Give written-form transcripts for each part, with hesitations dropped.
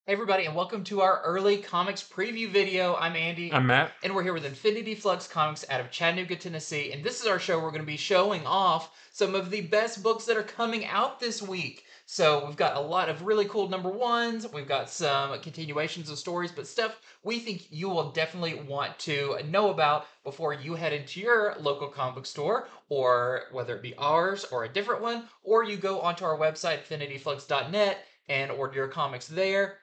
Hey everybody, and welcome to our early comics preview video. I'm Andy. I'm Matt. And we're here with Infinity Flux Comics out of Chattanooga, Tennessee. And this is our show where we're going to be showing off some of the best books that are coming out this week. So we've got a lot of really cool number ones. We've got some continuations of stories, but stuff we think you will definitely want to know about before you head into your local comic book store, or whether it be ours or a different one, or you go onto our website, infinityflux.net, and order your comics there.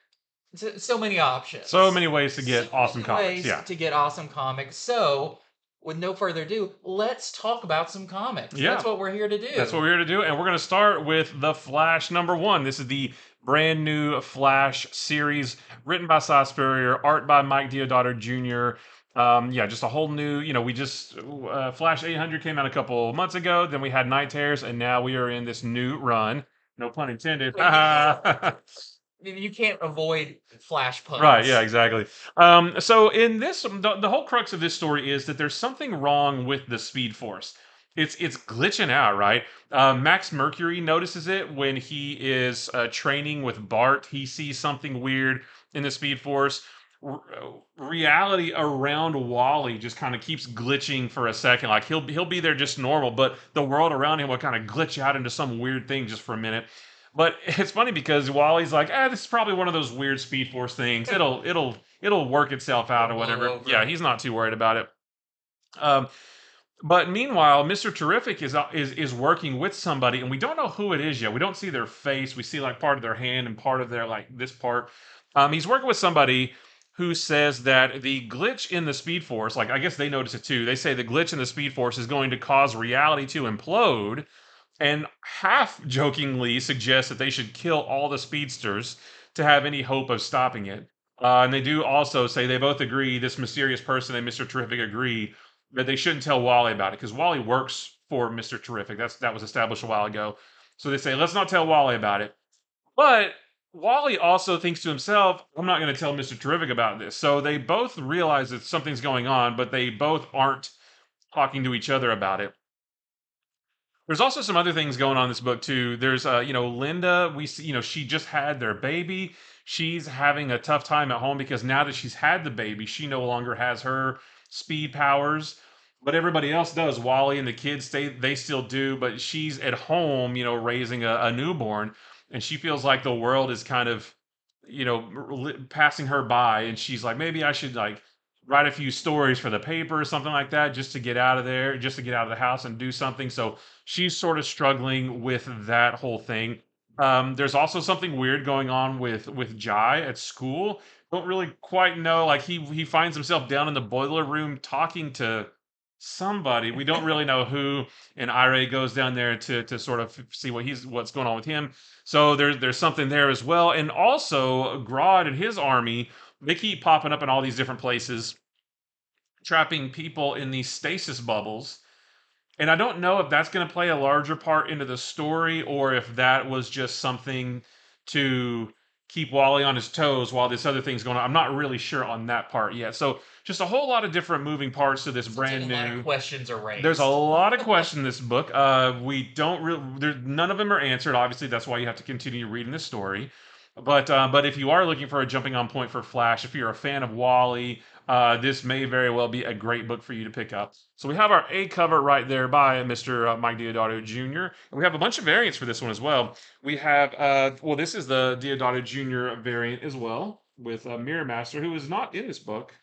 So many options. So many ways to get awesome comics. Yeah. To get awesome comics. So, with no further ado, let's talk about some comics. Yeah. That's what we're here to do. That's what we're here to do. And we're going to start with The Flash #1. This is the brand new Flash series written by Cy Spurrier, art by Mike Deodato Jr. Just a whole new, we just, Flash 800 came out a couple months ago. Then we had Night Terrors, and now we are in this new run. No pun intended. You can't avoid Flash puns. Right, yeah, exactly. So in this, the whole crux of this story is that there's something wrong with the Speed Force. It's glitching out, right? Max Mercury notices it when he is training with Bart. He sees something weird in the Speed Force. Reality around Wally just kind of keeps glitching for a second. Like he'll be there just normal, but the world around him will kind of glitch out into some weird thing just for a minute. But it's funny because Wally's like, this is probably one of those weird Speed Force things. It'll work itself out or whatever. Yeah, he's not too worried about it. But meanwhile, Mr. Terrific is working with somebody, and we don't know who it is yet. We don't see their face. We see like part of their hand and part of their this part. He's working with somebody who says that the glitch in the Speed Force, I guess they notice it too. They say the glitch in the Speed Force is going to cause reality to implode. And half-jokingly suggests that they should kill all the speedsters to have any hope of stopping it. And they do also say they both agree, this mysterious person and Mr. Terrific agree, that they shouldn't tell Wally about it, because Wally works for Mr. Terrific. That was established a while ago. So they say, let's not tell Wally about it. But Wally also thinks to himself, I'm not going to tell Mr. Terrific about this. So they both realize that something's going on, but they both aren't talking to each other about it. There's also some other things going on in this book too. There's, Linda. We see, she just had their baby. She's having a tough time at home because now that she's had the baby, she no longer has her speed powers. But everybody else does. Wally and the kids, they still do. But she's at home, raising a newborn, and she feels like the world is kind of, passing her by, and she's like, maybe I should write a few stories for the paper or something like that, just to get out of there, just to get out of the house and do something. So she's sort of struggling with that whole thing. There's also something weird going on with Jai at school. Don't really quite know. He finds himself down in the boiler room talking to somebody. We don't really know who. And Ira goes down there to sort of see what's going on with him. So there's something there as well. And also Grodd and his army, they keep popping up in all these different places, trapping people in these stasis bubbles. And I don't know if that's going to play a larger part into the story, or if that was just something to keep Wally on his toes while this other thing's going on. I'm not really sure on that part yet. So just a whole lot of different moving parts to this brand new. A lot of questions are raised. There's a lot of questions in this book. We don't really. None of them are answered. Obviously, that's why you have to continue reading the story. But if you are looking for a jumping on point for Flash, if you're a fan of Wally, this may very well be a great book for you to pick up. So we have our A cover right there by Mr. Mike Deodato Jr. And we have a bunch of variants for this one as well. We have, this is the Deodato Jr. variant as well, with Mirror Master, who is not in this book.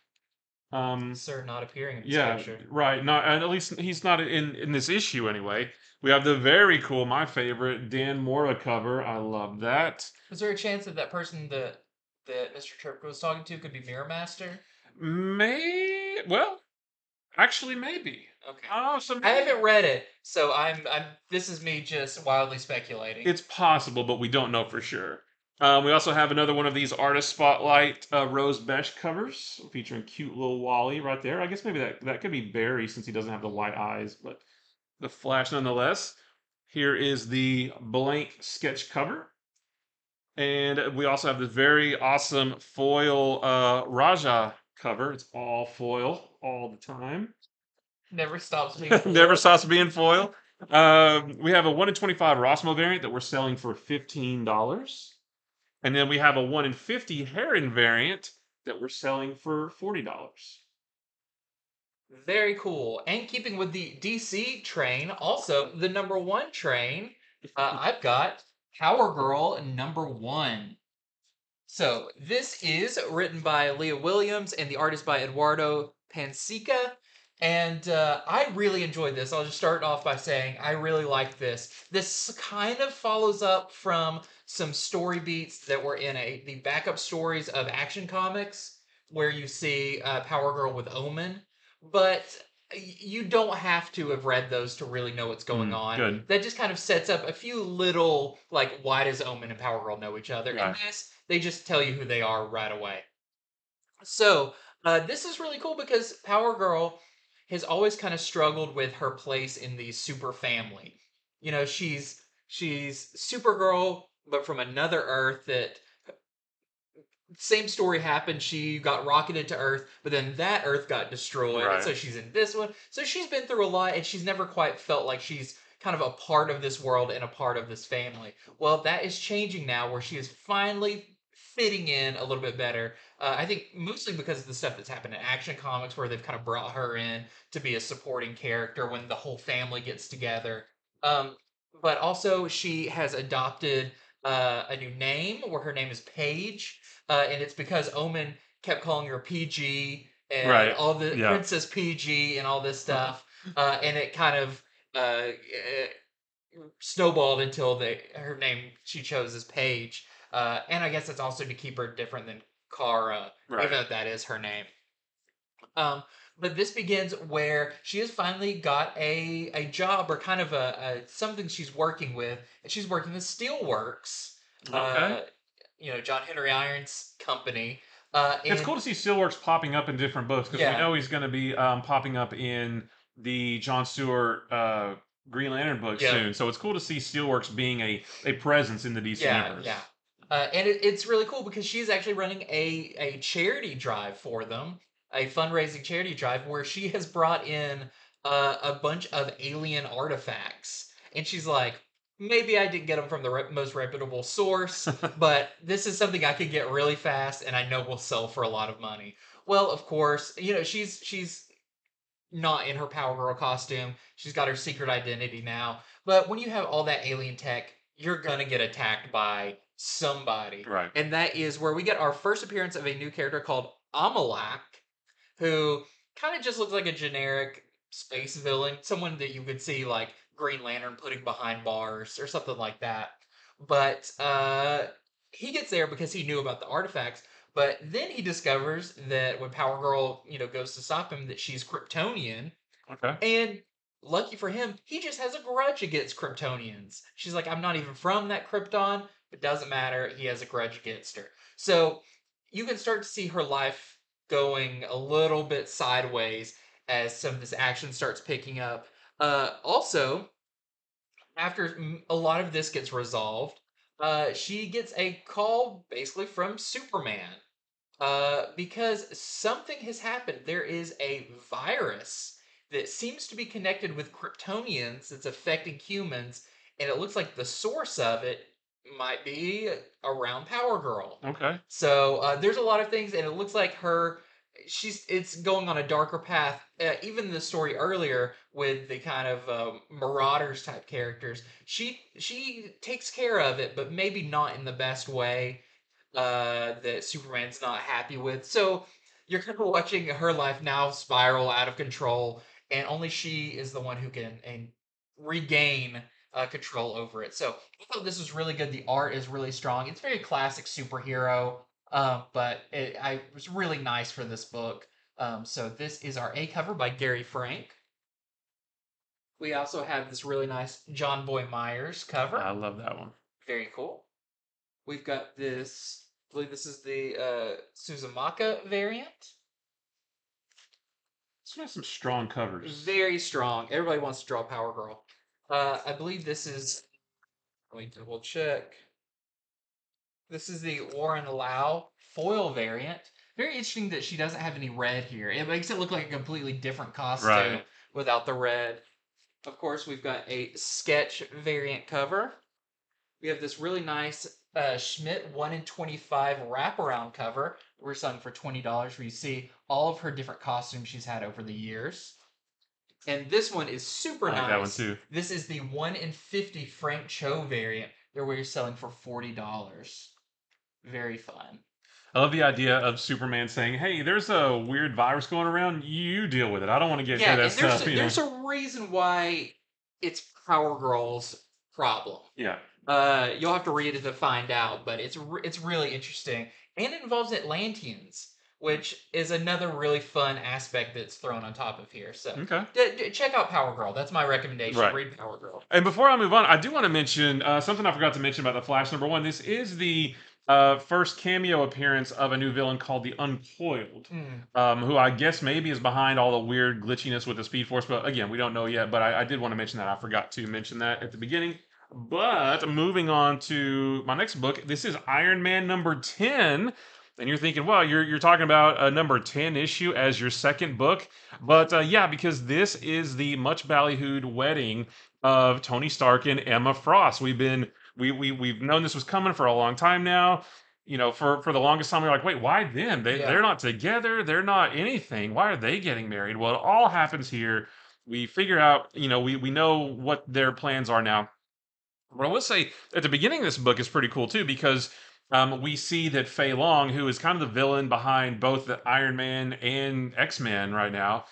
Sir, not appearing in this picture. Right. Not, and at least he's not in this issue anyway. We have the very cool, my favorite, Dan Mora cover. I love that. Is there a chance that person that Mr. Terrific was talking to could be Mirror Master? Actually, maybe. Okay. Oh, I haven't read it, so this is me just wildly speculating. It's possible, but we don't know for sure. We also have another one of these Artist Spotlight Rose Besh covers featuring cute little Wally right there. I guess maybe that could be Barry since he doesn't have the white eyes, but the Flash nonetheless. Here is the blank sketch cover. And we also have this very awesome foil Raja cover. It's all foil all the time. Never stops being Never foil. stops being foil. We have a 1 in 25 Rossmo variant that we're selling for $15. And then we have a 1 in 50 Heron variant that we're selling for $40. Very cool. And keeping with the DC train, also the number one train, I've got Power Girl number one. So this is written by Leah Williams and the artist by Eduardo Pansica. And I really enjoyed this. I'll just start off by saying I really like this. This kind of follows up from some story beats that were in the backup stories of Action Comics, where you see Power Girl with Omen. But you don't have to have read those to really know what's going on. Good. That just kind of sets up a few little, like, why does Omen and Power Girl know each other? Right. And this, they just tell you who they are right away. So this is really cool because Power Girl has always kind of struggled with her place in the super family. You know, she's Supergirl, but from another Earth. That same story happened. She got rocketed to Earth, but then that Earth got destroyed. Right. And so she's in this one. So she's been through a lot, and she's never quite felt like she's kind of a part of this world and a part of this family. Well, that is changing now, where she is finally fitting in a little bit better. I think mostly because of the stuff that's happened in Action Comics, where they've kind of brought her in to be a supporting character when the whole family gets together. Um, but also, she has adopted a new name, where her name is Paige, and it's because Omen kept calling her PG and Right. all the Yeah. Princess PG and all this stuff, and it kind of snowballed until her name she chose is Paige, and I guess it's also to keep her different than Kara, Right. even though that is her name. But this begins where she has finally got a job, or kind of a something she's working with, and she's working with Steelworks. Okay. You know, John Henry Irons' company. It's And cool to see Steelworks popping up in different books because we Yeah. know he's going to be popping up in the John Stewart Green Lantern book Yeah. soon. So it's cool to see Steelworks being a presence in the DC universe. Yeah. And it's really cool because she's actually running a charity drive for them, a fundraising charity drive where she has brought in a bunch of alien artifacts. And she's like, maybe I didn't get them from the most reputable source, but this is something I could get really fast and I know will sell for a lot of money. Well, of course, you know, she's not in her Power Girl costume. She's got her secret identity now. But when you have all that alien tech, you're gonna get attacked by somebody. Right. And that is where we get our first appearance of a new character called Amalak, who kind of just looks like a generic space villain, someone that you could see like Green Lantern putting behind bars or something like that. But he gets there because he knew about the artifacts. But then he discovers that when Power Girl, you know, goes to stop him, that she's Kryptonian, Okay. and lucky for him, he just has a grudge against Kryptonians. She's like, I'm not even from that Krypton. It doesn't matter. He has a grudge against her. So you can start to see her life going a little bit sideways as some of this action starts picking up. Also, after a lot of this gets resolved, she gets a call basically from Superman, because something has happened. There is a virus that seems to be connected with Kryptonians that's affecting humans, and it looks like the source of it might be around Power Girl. Okay. So there's a lot of things, and it looks like it's going on a darker path. Even the story earlier with the kind of Marauders type characters, she takes care of it, but maybe not in the best way that Superman's not happy with. So you're kind of watching her life now spiral out of control, and only she is the one who can regain control over it. So I thought this was really good. The art is really strong. It's very classic superhero, but it was really nice for this book. So this is our A cover by Gary Frank. We also have this really nice John Boy Myers cover. I love that one. Very cool. We've got this, I believe this is the Suzumaka variant. It's got some strong covers. Very strong. Everybody wants to draw Power Girl. I believe this is, let me double check. This is the Warren Lau foil variant. Very interesting that she doesn't have any red here. It makes it look like a completely different costume Right. without the red. Of course, we've got a sketch variant cover. We have this really nice Schmidt 1 in 25 wraparound cover. We're selling for $20 where you see all of her different costumes she's had over the years. And this one is super I like that one nice. too. This is the 1 in 50 Frank Cho variant that we're selling for $40. Very fun. I love the idea of Superman saying, "Hey, there's a weird virus going around. You deal with it. I don't want to get Yeah, near that and there's stuff." a, there's a reason why it's Power Girl's problem. Yeah. You'll have to read it to find out, but it's really interesting, and it involves Atlanteans, which is another really fun aspect that's thrown on top of here. So Okay. check out Power Girl. That's my recommendation. Right. Read Power Girl. And before I move on, I do want to mention something I forgot to mention about the Flash #1. This is the first cameo appearance of a new villain called the Uncoiled, Mm. who I guess maybe is behind all the weird glitchiness with the Speed Force. But again, we don't know yet. But I did want to mention that. I forgot to mention that at the beginning. But moving on to my next book, this is Iron Man #10. And you're thinking, well, you're talking about a #10 issue as your second book. But yeah, because this is the much ballyhooed wedding of Tony Stark and Emma Frost. We've known this was coming for a long time now. You know, for the longest time, we're like, wait, why them? Yeah. They're not together. They're not anything. Why are they getting married? Well, it all happens here. We figure out, we know what their plans are now. But I will say at the beginning of this book is pretty cool too because we see that Fei Long, who is kind of the villain behind both the Iron Man and X-Men right now,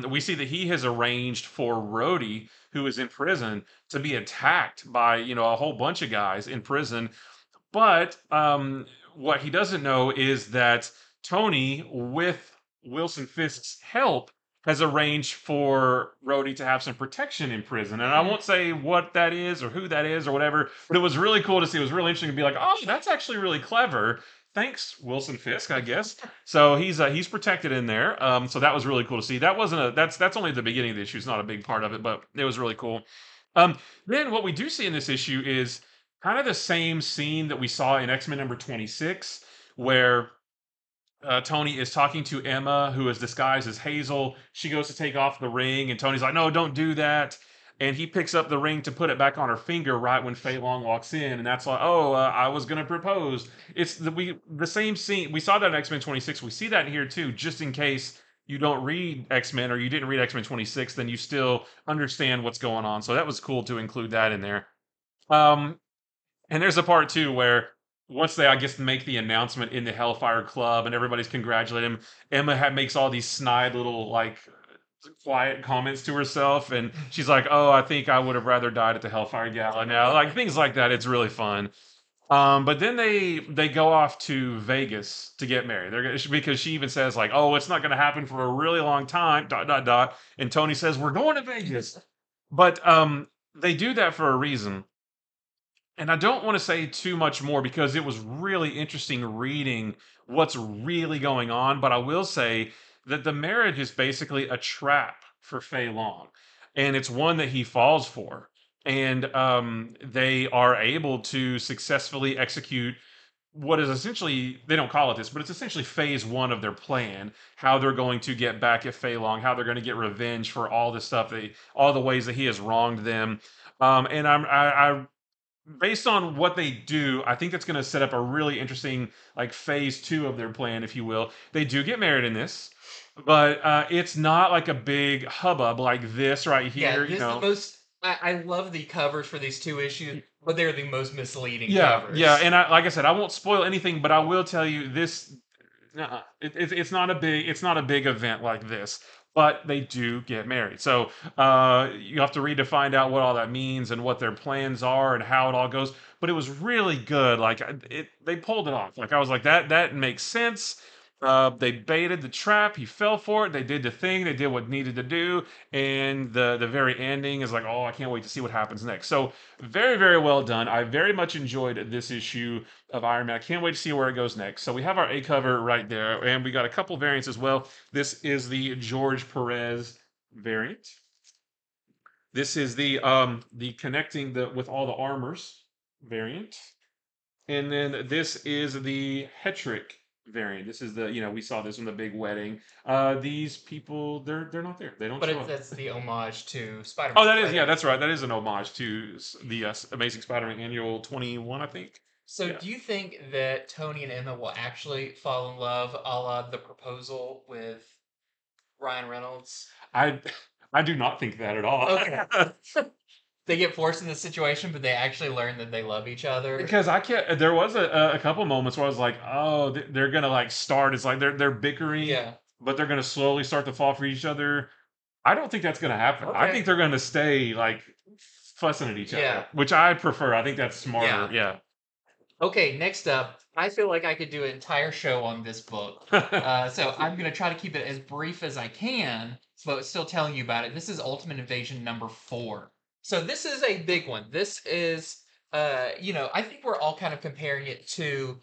we see that he has arranged for Rhodey, who is in prison, to be attacked by a whole bunch of guys in prison. But what he doesn't know is that Tony, with Wilson Fisk's help, has arranged for Rhodey to have some protection in prison. And I won't say what that is or who that is or whatever, but it was really cool to see. It was really interesting to be like, oh, that's actually really clever. Thanks, Wilson Fisk, I guess. So he's protected in there. So that was really cool to see. That wasn't that's only the beginning of the issue. It's not a big part of it, but it was really cool. Then what we do see in this issue is kind of the same scene that we saw in X-Men #26, where Tony is talking to Emma, who is disguised as Hazel. She goes to take off the ring, and Tony's like, "No, don't do that." And he picks up the ring to put it back on her finger right when Fei Long walks in, and that's like, "Oh, I was gonna propose." It's the same scene. We saw that in X-Men #26. We see that in here too, just in case you don't read X-Men or you didn't read X-Men '26, then you still understand what's going on. So that was cool to include that in there. Um, and there's a part too where once they, I guess, make the announcement in the Hellfire Club and everybody's congratulating him, Emma makes all these snide little quiet comments to herself, and she's like, "Oh, I think I would have rather died at the Hellfire Gala now," like things like that. It's really fun. But then they go off to Vegas to get married. Because she even says like, "Oh, it's not going to happen for a really long time." Dot dot dot. And Tony says, "We're going to Vegas," but they do that for a reason. And I don't want to say too much more because it was really interesting reading what's really going on. But I will say that the marriage is basically a trap for Fei Long, and it's one that he falls for. And they are able to successfully execute what is essentially, they don't call it this, but it's essentially phase one of their plan. How they're going to get back at Fei Long, how they're going to get revenge for all the stuff, all the ways that he has wronged them. And I based on what they do, I think that's going to set up a really interesting like phase two of their plan, if you will. They do get married in this, but it's not like a big hubbub like this right Yeah, here. this is the most. I love the covers for these two issues, but they're the most misleading Yeah, covers. yeah, and like I said, I won't spoil anything, but I will tell you this: it's not a big event like this, but they do get married. So you have to read to find out what all that means and what their plans are and how it all goes. But it was really good. Like they pulled it off. Like I was like that makes sense. They baited the trap. He fell for it. They did the thing. They did what needed to do. And the very ending is like, oh, I can't wait to see what happens next. So very, very well done. I very much enjoyed this issue of Iron Man. I can't wait to see where it goes next. So we have our A cover right there, and we got a couple variants as well. This is the George Perez variant. This is the connecting the with all the armors variant. And then this is the Hetrick variant. This is the we saw this in the big wedding. These people, they're not there. They don't But show up. that's the homage to Spider-Man. Oh, that is right? that's right. That is an homage to the Amazing Spider-Man Annual 21, I think. So, Yeah. do you think that Tony and Emma will actually fall in love, a la The Proposal with Ryan Reynolds? I I do not think that at all. Okay. They get forced in this situation, but they actually learn that they love each other. Because I can't. There was a couple moments where I was like, oh, they're gonna like start. It's like they're bickering, Yeah. but they're gonna slowly start to fall for each other. I don't think that's gonna happen. I Okay. think they're gonna stay like fussing at each Yeah. other, which I prefer. I think that's smarter. Yeah. Okay, next up, I feel like I could do an entire show on this book. So I'm going to try to keep it as brief as I can, but still telling you about it. This is Ultimate Invasion number 4. So this is a big one. This is, I think we're all kind of comparing it to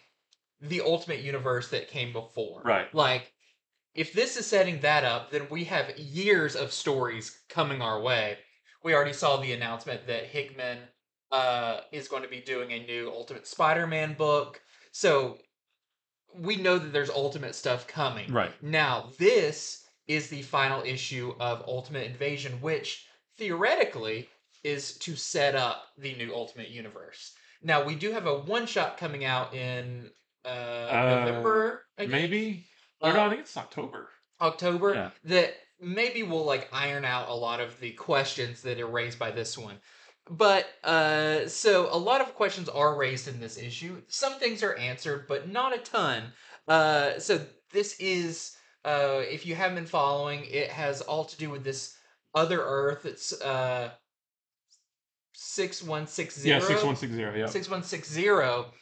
the Ultimate Universe that came before. Right. Like, if this is setting that up, then we have years of stories coming our way. We already saw the announcement that Hickman is going to be doing a new Ultimate Spider-Man book. So we know that there's Ultimate stuff coming. Right. Now, this is the final issue of Ultimate Invasion, which theoretically is to set up the new Ultimate Universe. Now, we do have a one-shot coming out in November, I guess? Maybe. Or no, I think it's October. October, Yeah. that maybe will like iron out a lot of the questions that are raised by this one. But so a lot of questions are raised in this issue. Some things are answered, but not a ton. So this is if you haven't been following, it has all to do with this other Earth. It's 6160. Yeah, 6160. Yeah. 6160.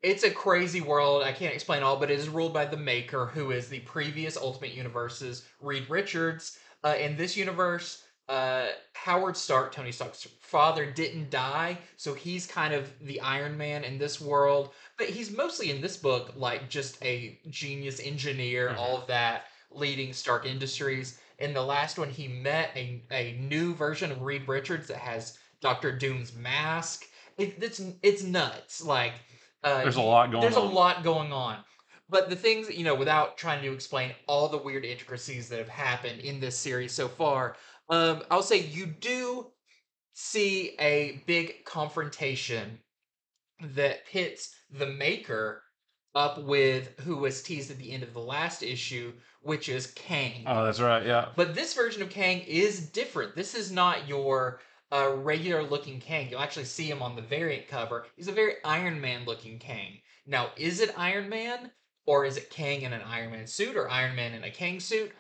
It's a crazy world. I can't explain all, but it is ruled by the Maker, who is the previous Ultimate Universe's Reed Richards. In this universe, Howard Stark, Tony Stark's father, didn't die, so he's kind of the Iron Man in this world. But he's mostly in this book like just a genius engineer, all of that, leading Stark Industries. In the last one, he met a new version of Reed Richards that has Doctor Doom's mask. It's nuts. Like There's a lot going on. There's a lot going on. But the things, without trying to explain all the weird intricacies that have happened in this series so far, I'll say you do see a big confrontation that pits the Maker up with who was teased at the end of the last issue, which is Kang. Oh, that's right. Yeah. But this version of Kang is different. This is not your regular looking Kang. You'll actually see him on the variant cover. He's a very Iron Man looking Kang. Now, is it Iron Man? Or is it Kang in an Iron Man suit? Or Iron Man in a Kang suit?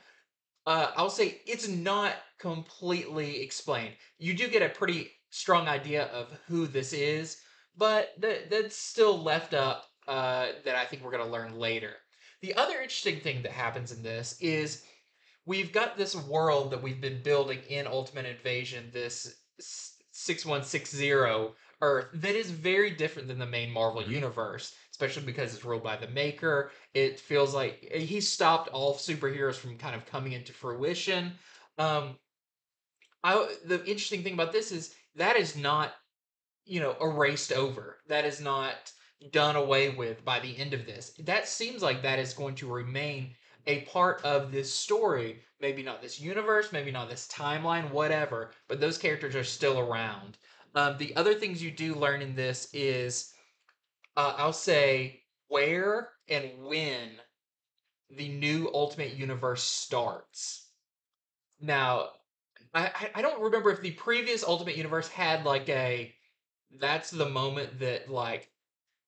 I'll say it's not completely explained. You do get a pretty strong idea of who this is, but that's still left up that I think we're going to learn later. The other interesting thing that happens in this is we've got this world that we've been building in Ultimate Invasion, this 6160 Earth, that is very different than the main Marvel universe, especially because it's ruled by the Maker. It feels like he stopped all superheroes from kind of coming into fruition. The interesting thing about this is that is not, erased over. That is not done away with by the end of this. That seems like that is going to remain a part of this story. Maybe not this universe, maybe not this timeline, whatever, but those characters are still around. The other things you do learn in this is, I'll say, where and when the new Ultimate Universe starts. Now, I don't remember if the previous Ultimate Universe had like that's the moment that, like,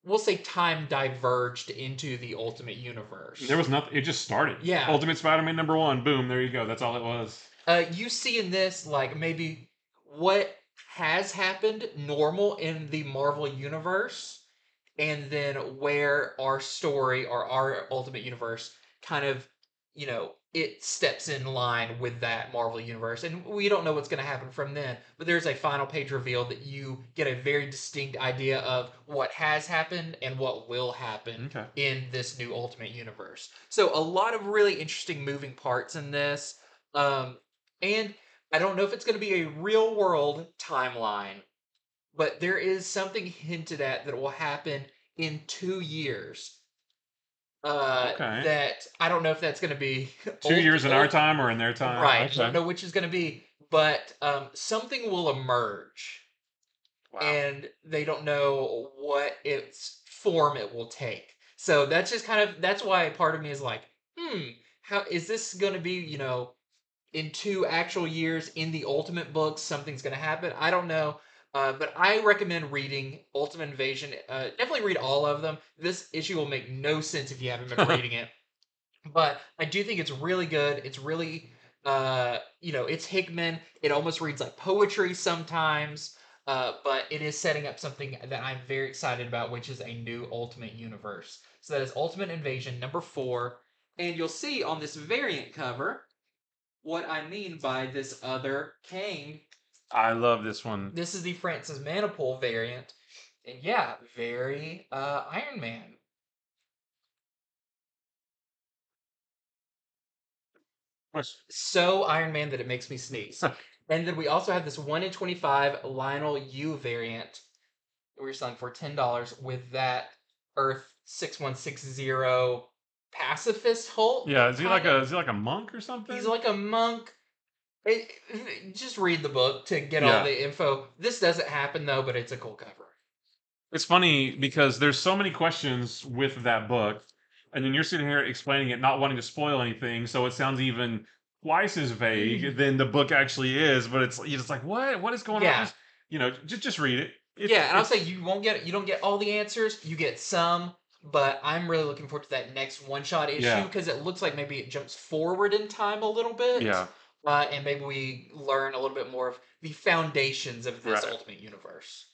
we'll say time diverged into the Ultimate Universe. There was nothing. It just started. Yeah. Ultimate Spider-Man #1. Boom. There you go. That's all it was. You see in this, like, maybe what has happened normal in the Marvel Universe, and then where our story or our Ultimate Universe kind of, it steps in line with that Marvel Universe. And we don't know what's going to happen from then, but there's a final page reveal that you get a very distinct idea of what has happened and what will happen in this new Ultimate Universe. So a lot of really interesting moving parts in this. And I don't know if it's going to be a real world timeline, but there is something hinted at that will happen in 2 years. Okay. that I don't know if that's going to be 2 years in our time or in their time. right. I don't Okay. know which is going to be, but something will emerge, Wow. and they don't know what its form it will take. So that's just kind of that's why part of me is like, how is this going to be? In 2 actual years in the Ultimate books, something's going to happen. I don't know. But I recommend reading Ultimate Invasion. Definitely read all of them. This issue will make no sense if you haven't been reading it. But I do think it's really good. It's really, it's Hickman. It almost reads like poetry sometimes. But it is setting up something that I'm very excited about, which is a new Ultimate Universe. So that is Ultimate Invasion #4. And you'll see on this variant cover what I mean by this other Kang. I love this one. This is the Francis Manipul variant. And yeah, very Iron Man. So Iron Man that it makes me sneeze. And then we also have this 1 in 25 Lionel U variant. We're selling for $10 with that Earth 6160 pacifist Hulk. Yeah, kind of. is he like a monk or something? He's like a monk. Just read the book to get all Yeah. the info. This doesn't happen though, but it's a cool cover. It's funny because there's so many questions with that book, and then you're sitting here explaining it, not wanting to spoil anything, so it sounds even twice as vague than the book actually is. But it's you're just like, what? What is going on? Yeah. Just read it. Yeah, and I'll say you don't get all the answers. You get some, but I'm really looking forward to that next one shot issue Yeah. because it looks like maybe it jumps forward in time a little bit. Yeah. And maybe we learn a little bit more of the foundations of this Right. Ultimate Universe.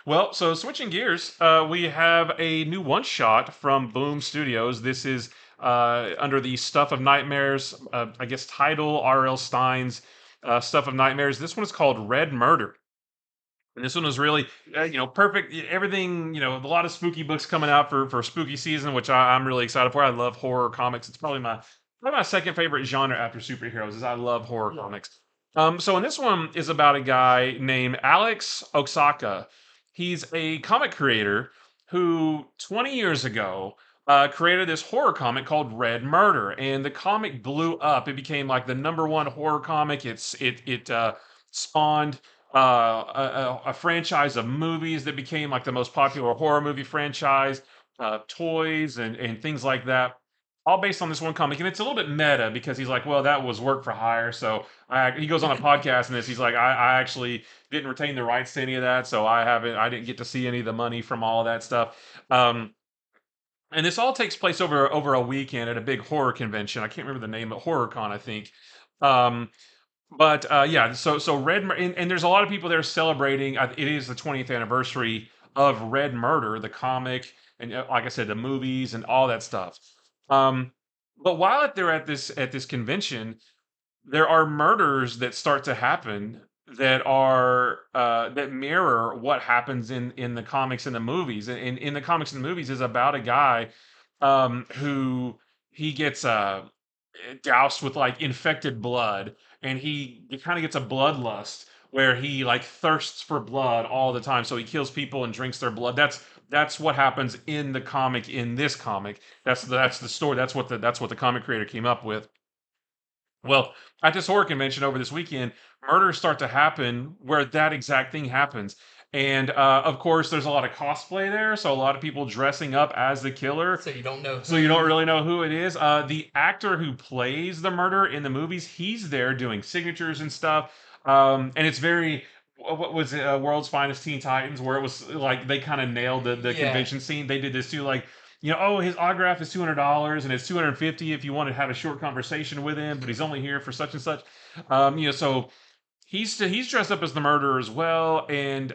Well, so switching gears, we have a new one shot from Boom Studios. This is under the Stuff of Nightmares, I guess title R.L. Stein's Stuff of Nightmares. This one is called Red Murder. And this one was really, perfect. Everything, a lot of spooky books coming out for spooky season, which I'm really excited for. I love horror comics. It's probably my second favorite genre after superheroes. Is I love horror comics. So in this one is about a guy named Alex Osaka. He's a comic creator who 20 years ago created this horror comic called Red Murder, and the comic blew up. It became like the #1 horror comic. It spawned a franchise of movies that became like the most popular horror movie franchise, toys and things like that, all based on this one comic. And it's a little bit meta because he's like, well, that was work for hire. So he goes on a podcast and this, he's like, I actually didn't retain the rights to any of that, so I didn't get to see any of the money from all of that stuff. And this all takes place over a weekend at a big horror convention. I can't remember the name, but HorrorCon, I think. Um, but yeah, so and there's a lot of people there celebrating. It is the 20th anniversary of Red Murder, the comic, and like I said, the movies and all that stuff. Um, but while they're at this convention, there are murders that start to happen that mirror what happens in the comics and the movies. And in the comics and the movies is about a guy who he gets doused with like infected blood, and he kind of gets a bloodlust where he like thirsts for blood all the time, so he kills people and drinks their blood. That's what happens in the comic. In this comic, that's the story. That's what the comic creator came up with. Well, at this horror convention over this weekend, murders start to happen where that exact thing happens. And of course, there's a lot of cosplay there, so a lot of people dressing up as the killer. So you don't know. So you don't really know who it is. The actor who plays the murderer in the movies, he's there doing signatures and stuff. And it's very, what was it, World's Finest Teen Titans, where it was like they kind of nailed the Yeah. convention scene. They did this too, like, oh, his autograph is $200 and it's $250 if you want to have a short conversation with him, but he's only here for such and such. So he's dressed up as the murderer as well, and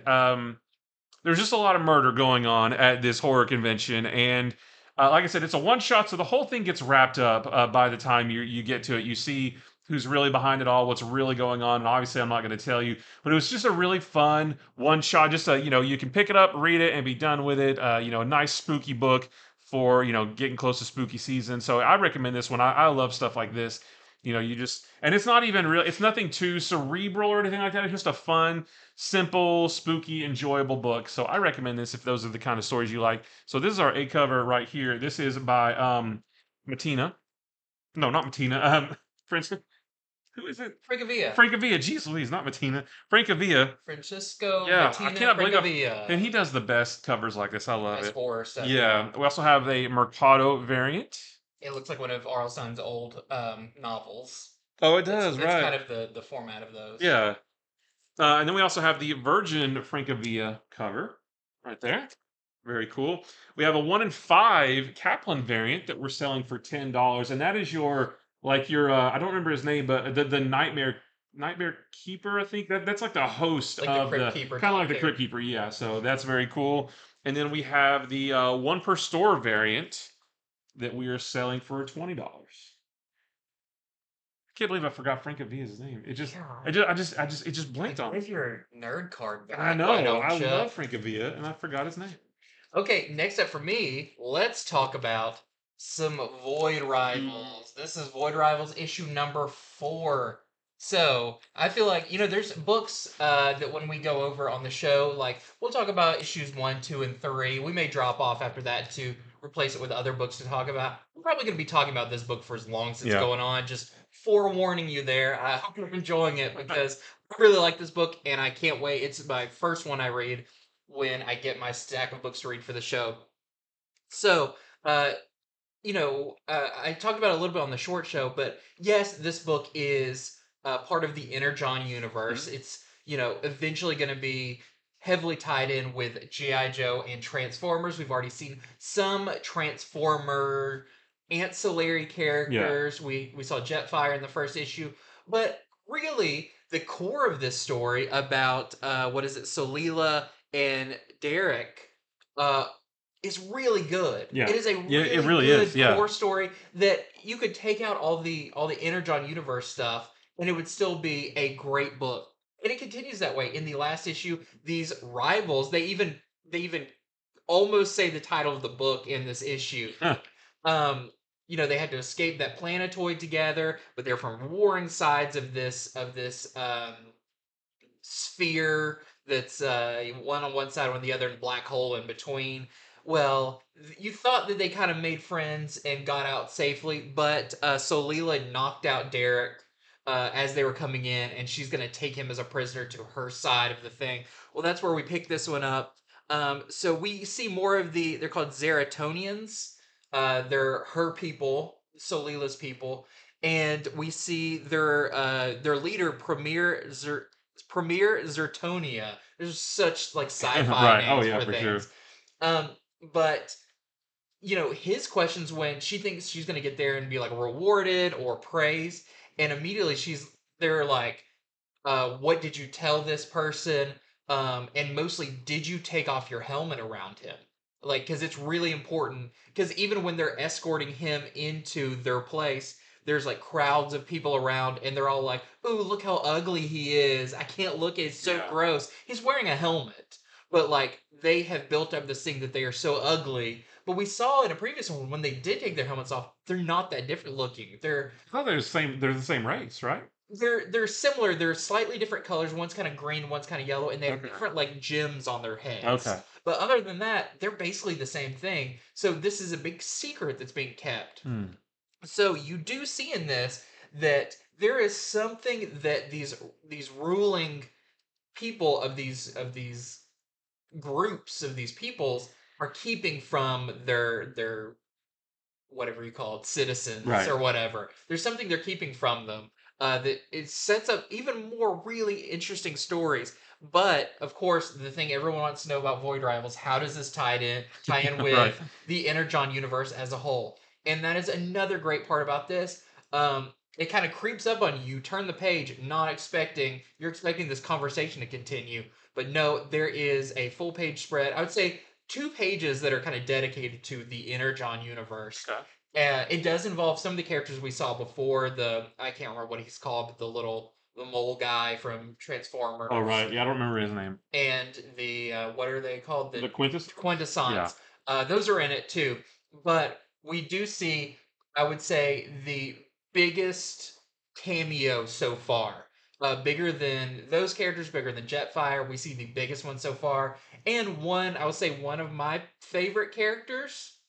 there's just a lot of murder going on at this horror convention. And like I said, it's a one shot, so the whole thing gets wrapped up by the time you get to it. You see who's really behind it all, what's really going on. And obviously, I'm not going to tell you, but it was just a really fun one shot. Just you can pick it up, read it, and be done with it. A nice spooky book for getting close to spooky season. So I recommend this one. I love stuff like this. You know, you just, and it's not even real. It's nothing too cerebral or anything like that. It's just a fun, simple, spooky, enjoyable book. So I recommend this if those are the kind of stories you like. So this is our A cover right here. This is by Matina. No, not Matina. For instance, who is it? Francavilla. Francavilla. Jeez Louise, not Matina. Francavilla. Francisco Yeah, I Bettina cannot believe Francavilla. and he does the best covers like this. I love Nice it. horror stuff. Yeah. We also have a Mercado variant. It looks like one of R.L. Stine's old novels. Oh, it does, That's right. kind of the format of those. Yeah. And then we also have the Virgin Francavilla cover right there. Very cool. We have a 1 in 5 Kaplan variant that we're selling for $10, and that is your I don't remember his name, but the Nightmare Keeper. I think that's like the host Like of the Crypt Keeper. kind of like the Crypt Keeper. Yeah. So that's very cool. And then we have the 1 per store variant that we are selling for $20. I can't believe I forgot Francavilla's name. It just, it just blinked on me. Where's your nerd card back? I know. I love Francavilla, and I forgot his name. Okay, next up for me, let's talk about some Void Rivals. This is Void Rivals issue number 4. So I feel like, there's books that when we go over on the show, like we'll talk about issues 1, 2, and 3. We may drop off after that to replace it with other books to talk about. We're probably going to be talking about this book for as long as it's going on. Just forewarning you there. I hope you're enjoying it because I really like this book and I can't wait. It's my first one I read when I get my stack of books to read for the show. So, I talked about it a little bit on the short show, but yes, this book is part of the Energon universe. Mm-hmm. It's, eventually going to be heavily tied in with G.I. Joe and Transformers. We've already seen some Transformer ancillary characters. Yeah. We saw Jetfire in the first issue, but really the core of this story about Solila and Derek is really good. Yeah. It is a really good core story that you could take out all the Energon universe stuff and it would still be a great book. And it continues that way. In the last issue, these rivals, they even almost say the title of the book in this issue. They had to escape that planetoid together, but they're from warring sides of this sphere that's one on one side, one on the other, and black hole in between. Well, you thought that they kind of made friends and got out safely, but Solila knocked out Derek as they were coming in, and she's going to take him as a prisoner to her side of the thing. Well, that's where we pick this one up. So we see more of they're called Zeratonians. They're her people, Solila's people, and we see their leader, Premier Zertonia. There's such like sci-fi names for things. Sure. But his questions when she thinks she's gonna get there and be like rewarded or praised, and immediately they're like, what did you tell this person? And mostly, did you take off your helmet around him? Like, because it's really important. Because even when they're escorting him into their place, there's like crowds of people around, and they're all like, "Ooh, look how ugly he is! I can't look. It's so gross." He's wearing a helmet, but like they have built up this thing that they are so ugly. But we saw in a previous one when they did take their helmets off, they're not that different looking. They're the same race, right? They're similar. They're slightly different colors. One's kind of green, one's kind of yellow, and they have different like gems on their heads. Okay. But other than that, they're basically the same thing. So this is a big secret that's being kept. So you do see in this that there is something that these ruling people of these groups of these peoples are keeping from their whatever you call it, citizens or whatever. There's something they're keeping from them. That it sets up even more really interesting stories. But of course, the thing everyone wants to know about Void Rivals: how does this tie in with the Energon universe as a whole? And that is another great part about this. It kind of creeps up on you. Turn the page, you're expecting this conversation to continue, but no, there is a full page spread. I would say 2 pages that are kind of dedicated to the Energon universe. Okay. It does involve some of the characters we saw before. I can't remember what he's called, but the mole guy from Transformers. Oh, right. Yeah, I don't remember his name. And the, what are they called? The Quintessence. Yeah. Those are in it too. But we do see, I would say, the biggest cameo so far. Bigger than those characters, bigger than Jetfire. We see the biggest one so far, and one I would say one of my favorite characters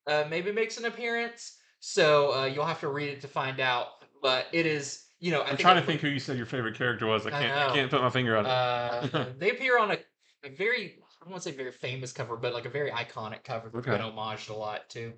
maybe makes an appearance. So you'll have to read it to find out. But it is, I I'm think I trying to put. think who you said your favorite character was. I I can't. I know. can't put my finger on it. They appear on a very, I don't want to say very famous cover, but like a very iconic cover that's been Okay. homaged a lot too.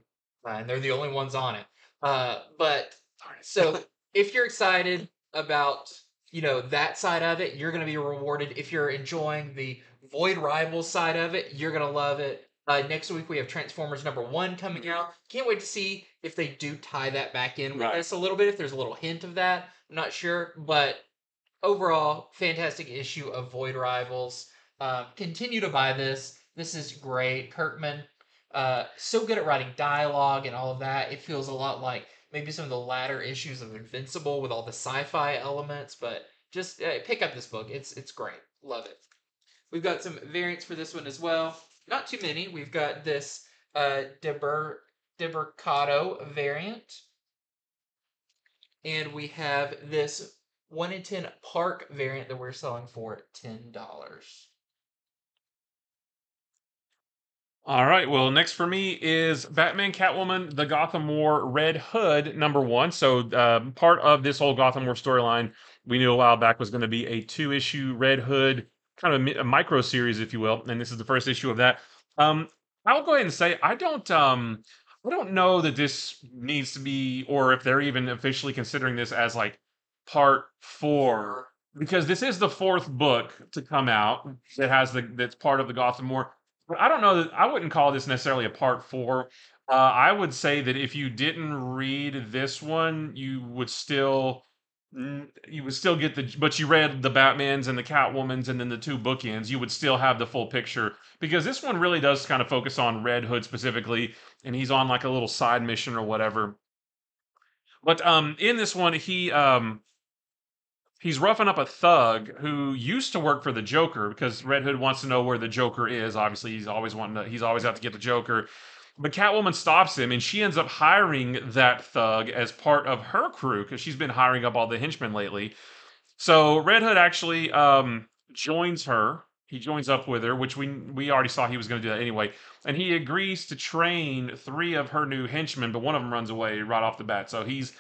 And they're the only ones on it. But Darn so it. if you're excited about, that side of it, you're going to be rewarded. If you're enjoying the Void Rivals side of it, you're going to love it. Next week we have Transformers #1 coming out. Can't wait to see if they do tie that back in with Right. this a little bit. If there's a little hint of that, I'm not sure, but overall, fantastic issue of Void Rivals. Continue to buy this. This is great. Kirkman, so good at writing dialogue and all of that. It feels a lot like maybe some of the latter issues of Invincible with all the sci-fi elements. But just pick up this book. It's great. Love it. We've got some variants for this one as well. Not too many. We've got this Debercado variant, and we have this 1 in 10 Park variant that we're selling for $10. All right. Well, next for me is Batman, Catwoman, the Gotham War Red Hood #1. So, part of this whole Gotham War storyline we knew a while back was going to be a 2-issue Red Hood, kind of a micro series, if you will. And this is the first issue of that. Um, I'll go ahead and say I don't know that this needs to be, or if they're even officially considering this as like part 4, because this is the 4th book to come out that has that's part of the Gotham War. But I don't know that I wouldn't call this necessarily a part 4. I would say that if you didn't read this one, you would still get but you read the Batmans and the Catwomans and then the 2 bookends, you would still have the full picture, because this one really does kind of focus on Red Hood specifically, and he's on like a little side mission or whatever. But in this one, he's roughing up a thug who used to work for the Joker, because Red Hood wants to know where the Joker is. Obviously, he's always out to get the Joker. But Catwoman stops him, and she ends up hiring that thug as part of her crew, because she's been hiring up all the henchmen lately. So Red Hood actually joins her. He joins up with her, which we already saw he was going to do that anyway. And he agrees to train 3 of her new henchmen, but one of them runs away right off the bat. So he's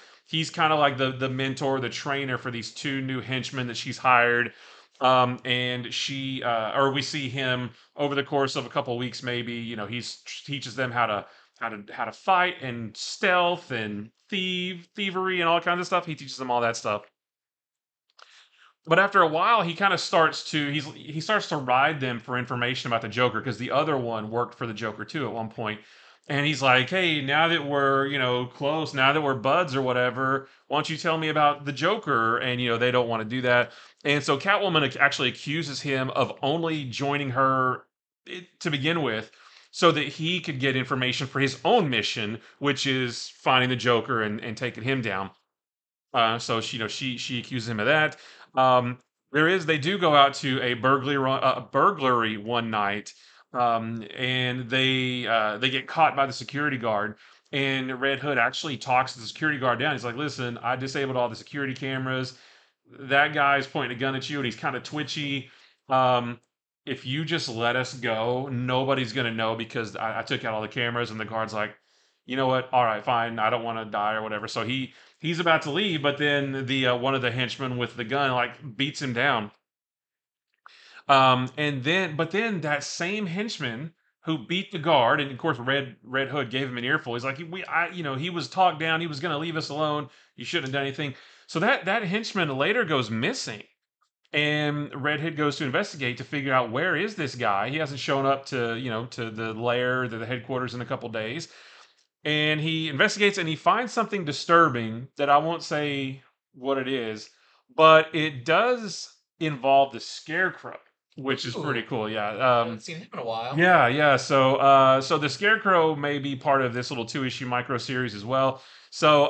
kind of like the mentor, the trainer for these 2 new henchmen that she's hired. And we see him over the course of a couple of weeks, maybe. He's teaches them how to fight and stealth and thievery and all kinds of stuff. He teaches them all that stuff. But after a while, he kind of he starts to ride them for information about the Joker, because the other one worked for the Joker too at one point. And he's like, "Hey, now that we're close, now that we're buds or whatever, why don't you tell me about the Joker?" And they don't want to do that. And so Catwoman actually accuses him of only joining her to begin with, so that he could get information for his own mission, which is finding the Joker and taking him down. So she accuses him of that. Um, they do go out to a burglary one night, and they get caught by the security guard. And Red Hood actually talks the security guard down. He's like, "Listen, I disabled all the security cameras. That guy's pointing a gun at you, and he's kind of twitchy. Um, if you just let us go, nobody's gonna know, because I took out all the cameras." And the guard's like, "You know what? All right, fine. I don't want to die or whatever." So he's about to leave, but then the one of the henchmen with the gun like beats him down. But then that same henchman who beat the guard, and of course Red Hood gave him an earful. He's like, he was talked down. He was going to leave us alone. You shouldn't have done anything. So that henchman later goes missing, and Red Hood goes to investigate to figure out, where is this guy? He hasn't shown up to the lair, to the headquarters, in a couple days. And he investigates, and he finds something disturbing that I won't say what it is, but it does involve the Scarecrow, which is pretty Ooh, cool. Yeah. I haven't seen him in a while. Yeah. So the Scarecrow may be part of this little 2-issue micro series as well. So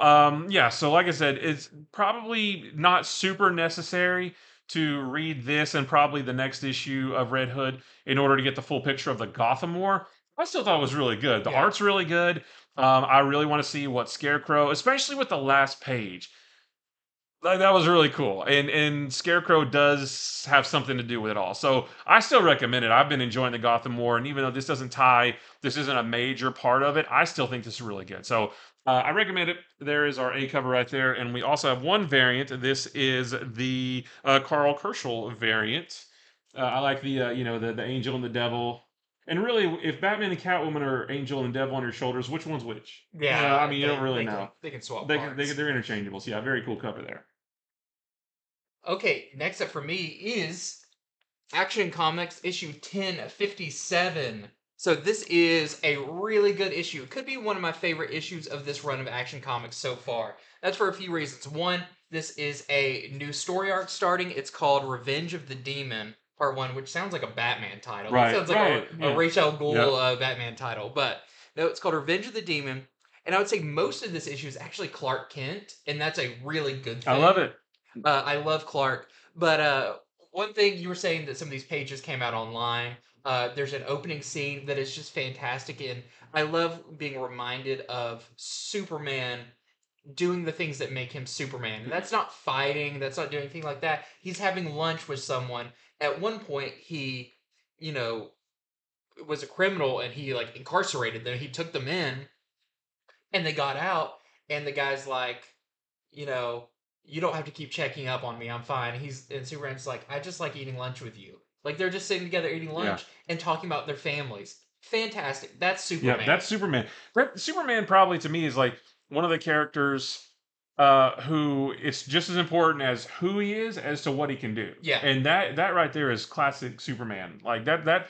yeah. So like I said, it's probably not super necessary to read this and probably the next issue of Red Hood in order to get the full picture of the Gotham War. I still thought it was really good. The Yeah. art's really good. I really want to see what Scarecrow, especially with the last page. Like that was really cool, and Scarecrow does have something to do with it all. So I still recommend it. I've been enjoying the Gotham War, and even though this isn't a major part of it, I still think this is really good. So I recommend it. There is our A cover right there, and we also have one variant. This is the Carl Kerschel variant. I like the the angel and the devil. And really, if Batman and Catwoman are angel and devil on your shoulders, which one's which? I Yeah, mean, you don't really know. they can swap They're parts. interchangeable. So yeah, very cool cover there. Okay, next up for me is Action Comics issue 1057. So this is a really good issue. It could be one of my favorite issues of this run of Action Comics so far. That's for a few reasons. One, this is a new story arc starting. It's called Revenge of the Demon, Part 1, which sounds like a Batman title. That Right, sounds like right, a yeah, Ra's al Ghul yep. Batman title. But no, it's called Revenge of the Demon. And I would say most of this issue is actually Clark Kent, and that's a really good I love thing. it. I love Clark, but one thing you were saying that some of these pages came out online. There's an opening scene that is just fantastic, and I love being reminded of Superman doing the things that make him Superman. And that's not fighting. That's not doing anything like that. He's having lunch with someone. At one point, he, you know, was a criminal and he like incarcerated them. He took them in, and they got out, and the guy's like, you know, you don't have to keep checking up on me. I'm fine. And Superman's like, I just like eating lunch with you. Like they're just sitting together eating Yeah. lunch and talking about their families. Fantastic. That's Yeah, Superman. that's Superman. Superman probably to me is like one of the characters who it's just as important as who he is as to what he can do. Yeah. And that right there is classic Superman. Like that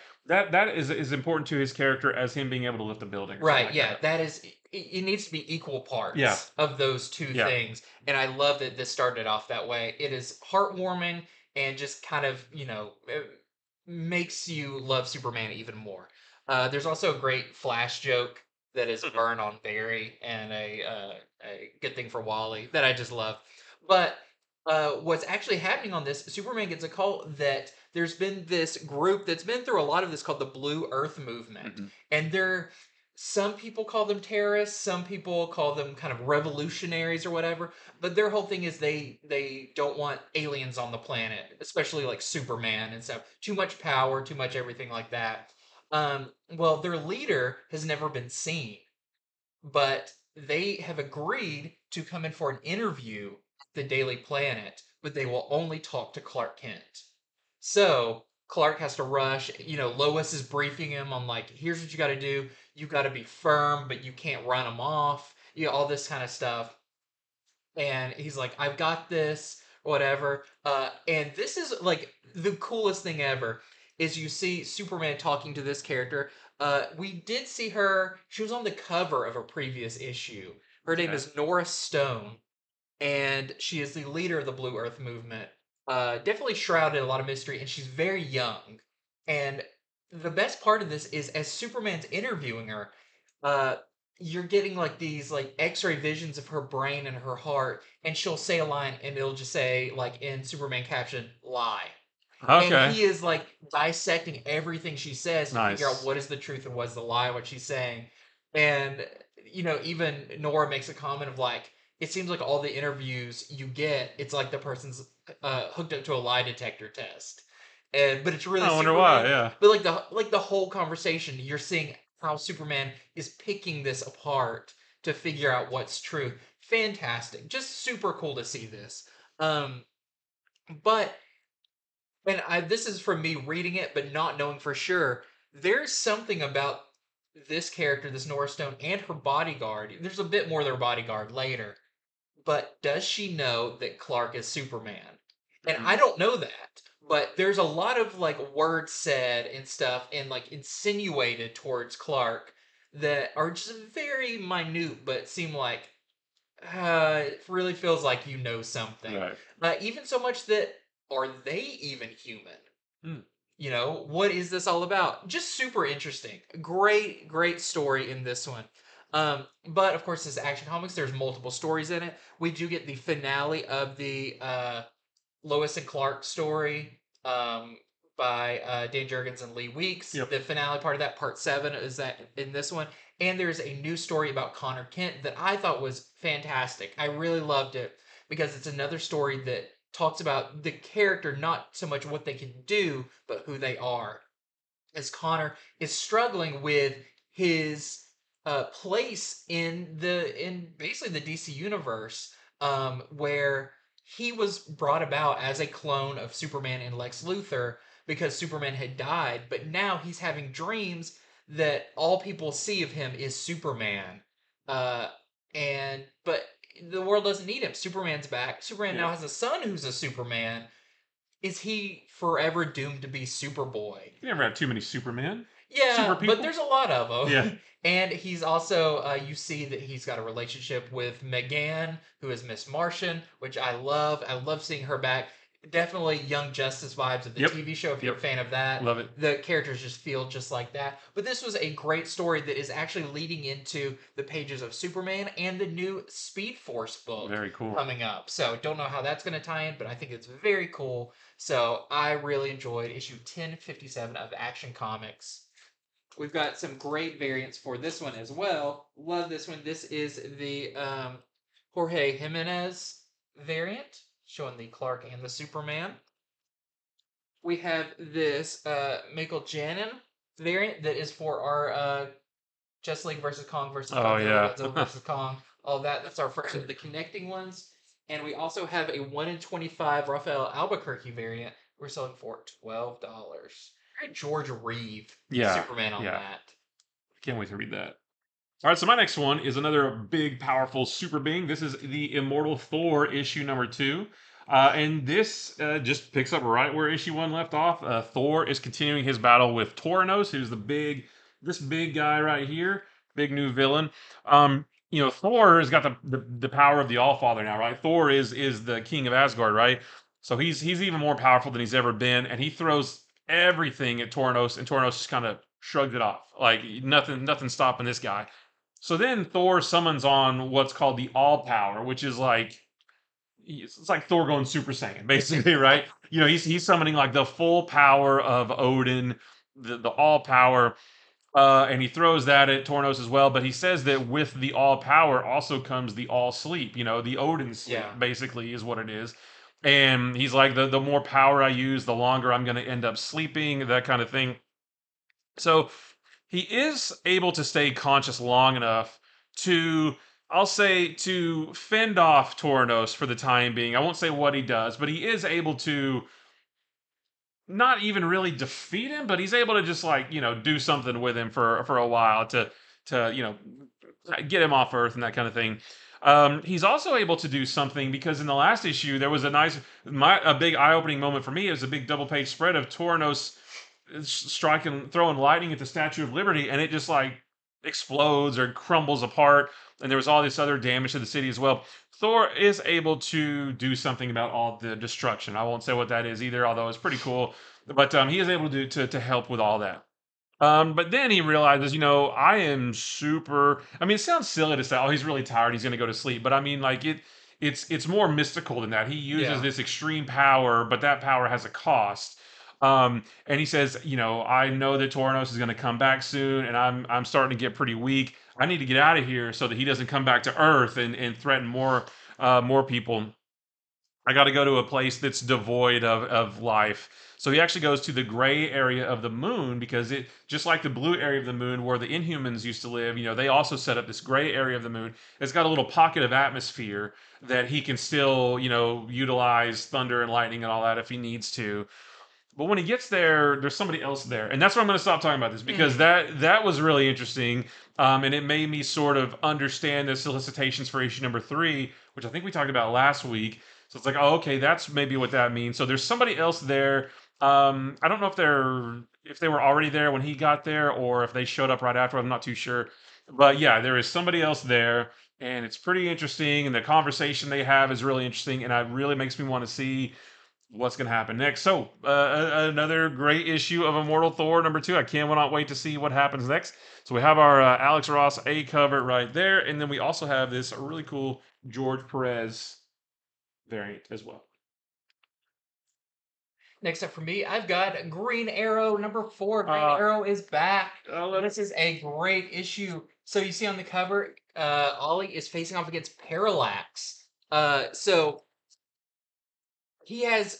is important to his character as him being able to lift a building or something Right. like Yeah. that. That is. It needs to be equal Yeah. parts of those two Yeah. things, and I love that this started off that way. It is heartwarming and just kind of it makes you love Superman even more. There's also a great Flash joke that is burn on Barry and a good thing for Wally that I just love. But what's actually happening on this, Superman gets a call that there's been this group that's been through a lot of this called the Blue Earth Movement. Mhm. And they're some people call them terrorists, some people call them kind of revolutionaries or whatever, but their whole thing is they don't want aliens on the planet, especially like Superman and stuff. Too much power, too much everything like that. Well, their leader has never been seen, but they have agreed to come in for an interview at the Daily Planet, but they will only talk to Clark Kent. So Clark has to rush. Lois is briefing him on like, here's what you got to do. You got to be firm, but you can't run him off. All this kind of stuff. And he's like, I've got this, whatever. And this is like the coolest thing ever. Is you see Superman talking to this character. We did see her. She was on the cover of a previous issue. Her name Okay. is Nora Stone, and she is the leader of the Blue Earth movement. Definitely shrouded in a lot of mystery, and she's very young. And the best part of this is as Superman's interviewing her, uh, you're getting like these like X-ray visions of her brain and her heart, and she'll say a line, and it'll just say like in Superman caption, "lie." And Okay. he is like dissecting everything she says to figure out Nice. what is the truth and what's the lie, what she's saying. And even Nora makes a comment of like, it seems like all the interviews you get, it's like the person's hooked up to a lie detector test. But it's really I wonder why, Superman. yeah. But like the whole conversation, you're seeing how Superman is picking this apart to figure out what's true. Fantastic. Just super cool to see this. But this is from me reading it, but not knowing for sure. There's something about this character, this Nora Stone, and her bodyguard. There's a bit more of their bodyguard later, but does she know that Clark is Superman? And Mhm. I don't know that, but there's a lot of like words said and stuff, and like insinuated towards Clark that are just very minute, but seem like it really feels like you know something. Right. Even so much that are they even human? Mm. What is this all about? Just super interesting. Great, great story in this one. But of course, this Action Comics, there's multiple stories in it. We do get the finale of the Lois and Clark story by Dan Jurgens and Lee Weeks. Yep. The finale part of that, part 7, is that in this one. And there's a new story about Connor Kent that I thought was fantastic. I really loved it because it's another story that talks about the character, not so much what they can do, but who they are. As Connor is struggling with his place in basically the DC universe, where he was brought about as a clone of Superman and Lex Luthor because Superman had died, but now he's having dreams that all people see of him is Superman, uh, and but the world doesn't need him. Superman's back. Superman now has a son who's a Superman. Is he forever doomed to be Superboy? You never have too many Superman. Yeah, Super people? but there's a lot of them. Yeah. And he's also, you see that he's got a relationship with Megan, who is Miss Martian, which I love. I love seeing her back. Definitely Young Justice vibes of the Yep. TV show if you're a fan of that. Love it. The characters just feel just like that. But this was a great story that is actually leading into the pages of Superman and the new Speed Force book Very cool. coming up. So don't know how that's going to tie in, but I think it's very cool. So I really enjoyed issue 1057 of Action Comics. We've got some great variants for this one as well. Love this one. This is the Jorge Jimenez variant, showing the Clark and the Superman. We have this Michael Janin variant that is for our Justice League versus Kong versus Godzilla versus Kong. All that. That's our first of the connecting ones. And we also have a 1 in 25 Raphael Albuquerque variant. We're selling for $12. Very George Reeve Superman on that. Can't wait to read that. All right, so my next one is another big, powerful super being. This is the Immortal Thor issue number 2. And this just picks up right where issue 1 left off. Thor is continuing his battle with Tauros, who's this big guy right here, big new villain. Thor has got the power of the Allfather now, right? Thor is the king of Asgard, right? So he's even more powerful than he's ever been, and he throws everything at Tauros, and Tauros just kind of shrugged it off. Like nothing stopping this guy. So then Thor summons on what's called the All Power, which is like it's like Thor going Super Saiyan, basically, right? He's summoning like the full power of Odin, the All Power. And he throws that at Tauros as well, but he says that with the all power also comes the all sleep, the Odin sleep, basically, is what it is. And he's like, the more power I use, the longer I'm going to end up sleeping, that kind of thing. So he is able to stay conscious long enough to, I'll say, to fend off Tauros for the time being. I won't say what he does, but he is able to not even really defeat him, but he's able to just do something with him for a while to get him off Earth and that kind of thing. He's also able to do something because in the last issue there was a big eye-opening moment for me. It was a big double-page spread of Tauros throwing lightning at the Statue of Liberty, and it just explodes or crumbles apart. And there was all this other damage to the city as well. Thor is able to do something about all the destruction. I won't say what that is either, although it's pretty cool. But he is able to help with all that. But then he realizes, I am super. I mean, it sounds silly to say, oh, he's really tired, he's going to go to sleep. But I mean, it's more mystical than that. He uses this extreme power, but that power has a cost. And he says, I know that Tauros is going to come back soon, and I'm starting to get pretty weak. I need to get out of here so that he doesn't come back to Earth and threaten more people. I got to go to a place that's devoid of life. So he actually goes to the gray area of the moon because it, just like the blue area of the moon where the Inhumans used to live, they also set up this gray area of the moon. It's got a little pocket of atmosphere that he can still, utilize thunder and lightning and all that if he needs to. But when he gets there, there's somebody else there. And that's where I'm going to stop talking about this because that was really interesting. And it made me sort of understand the solicitations for issue number 3, which I think we talked about last week. So it's like, oh, okay, that's maybe what that means. So there's somebody else there. I don't know if they were already there when he got there or if they showed up right after. I'm not too sure. But yeah, there is somebody else there. And it's pretty interesting. And the conversation they have is really interesting. And it really makes me want to see what's going to happen next. So another great issue of Immortal Thor number 2. I cannot wait to see what happens next. So we have our Alex Ross A cover right there. And then we also have this really cool George Perez variant as well. Next up for me, I've got Green Arrow number 4. Green Arrow is back. This is a great issue. So you see on the cover, Ollie is facing off against Parallax. So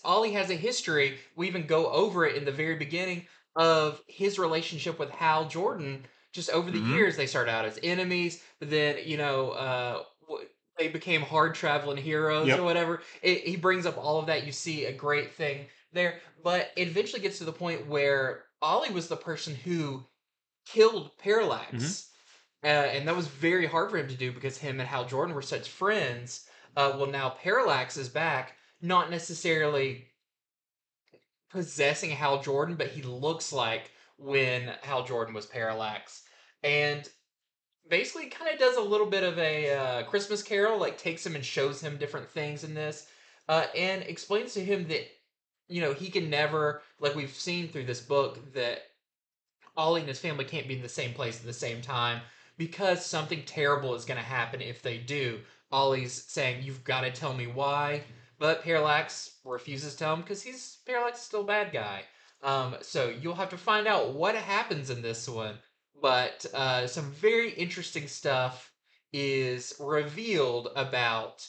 Ollie has a history. We even go over it in the very beginning of his relationship with Hal Jordan. Just over the Hmm. years, they started out as enemies, but then they became hard traveling heroes or Yep. whatever. He brings up all of that. You see a great thing there, but it eventually gets to the point where Ollie was the person who killed Hmm. Parallax. And that was very hard for him to do because him and Hal Jordan were such friends. Well, now Parallax is back, not necessarily possessing Hal Jordan, but he looks like when Hal Jordan was Parallax. And basically kind of does a little bit of a Christmas Carol, like takes him and shows him different things in this, and explains to him that, he can never, like we've seen through this book, that Ollie and his family can't be in the same place at the same time because something terrible is going to happen if they do. Ollie's saying, "You've got to tell me why," but Parallax refuses to tell him because Parallax is still a bad guy. So you'll have to find out what happens in this one. But some very interesting stuff is revealed about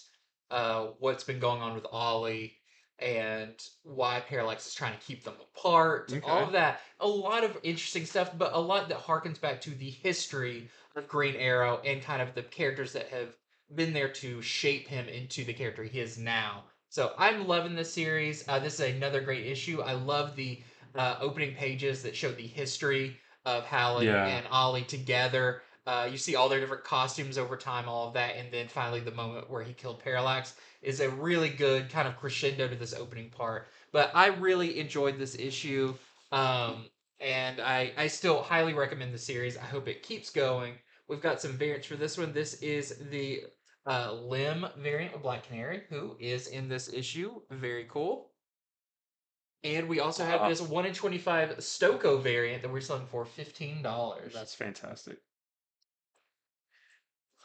what's been going on with Ollie and why Parallax is trying to keep them apart, all Okay. of that. A lot of interesting stuff, but a lot that harkens back to the history of Green Arrow and kind of the characters that have been there to shape him into the character he is now. So I'm loving this series. This is another great issue. I love the opening pages that show the history of Hal Yeah. and Ollie together. You see all their different costumes over time, all of that, and then finally the moment where he killed Parallax is a really good kind of crescendo to this opening part. But I really enjoyed this issue, um, and I still highly recommend the series. I hope it keeps going. We've got some variants for this one. This is the Lim variant of Black Canary, who is in this issue. Very cool. And we also have Uh, this 1 in 25 Stoko variant that we're selling for $15. that's fantastic.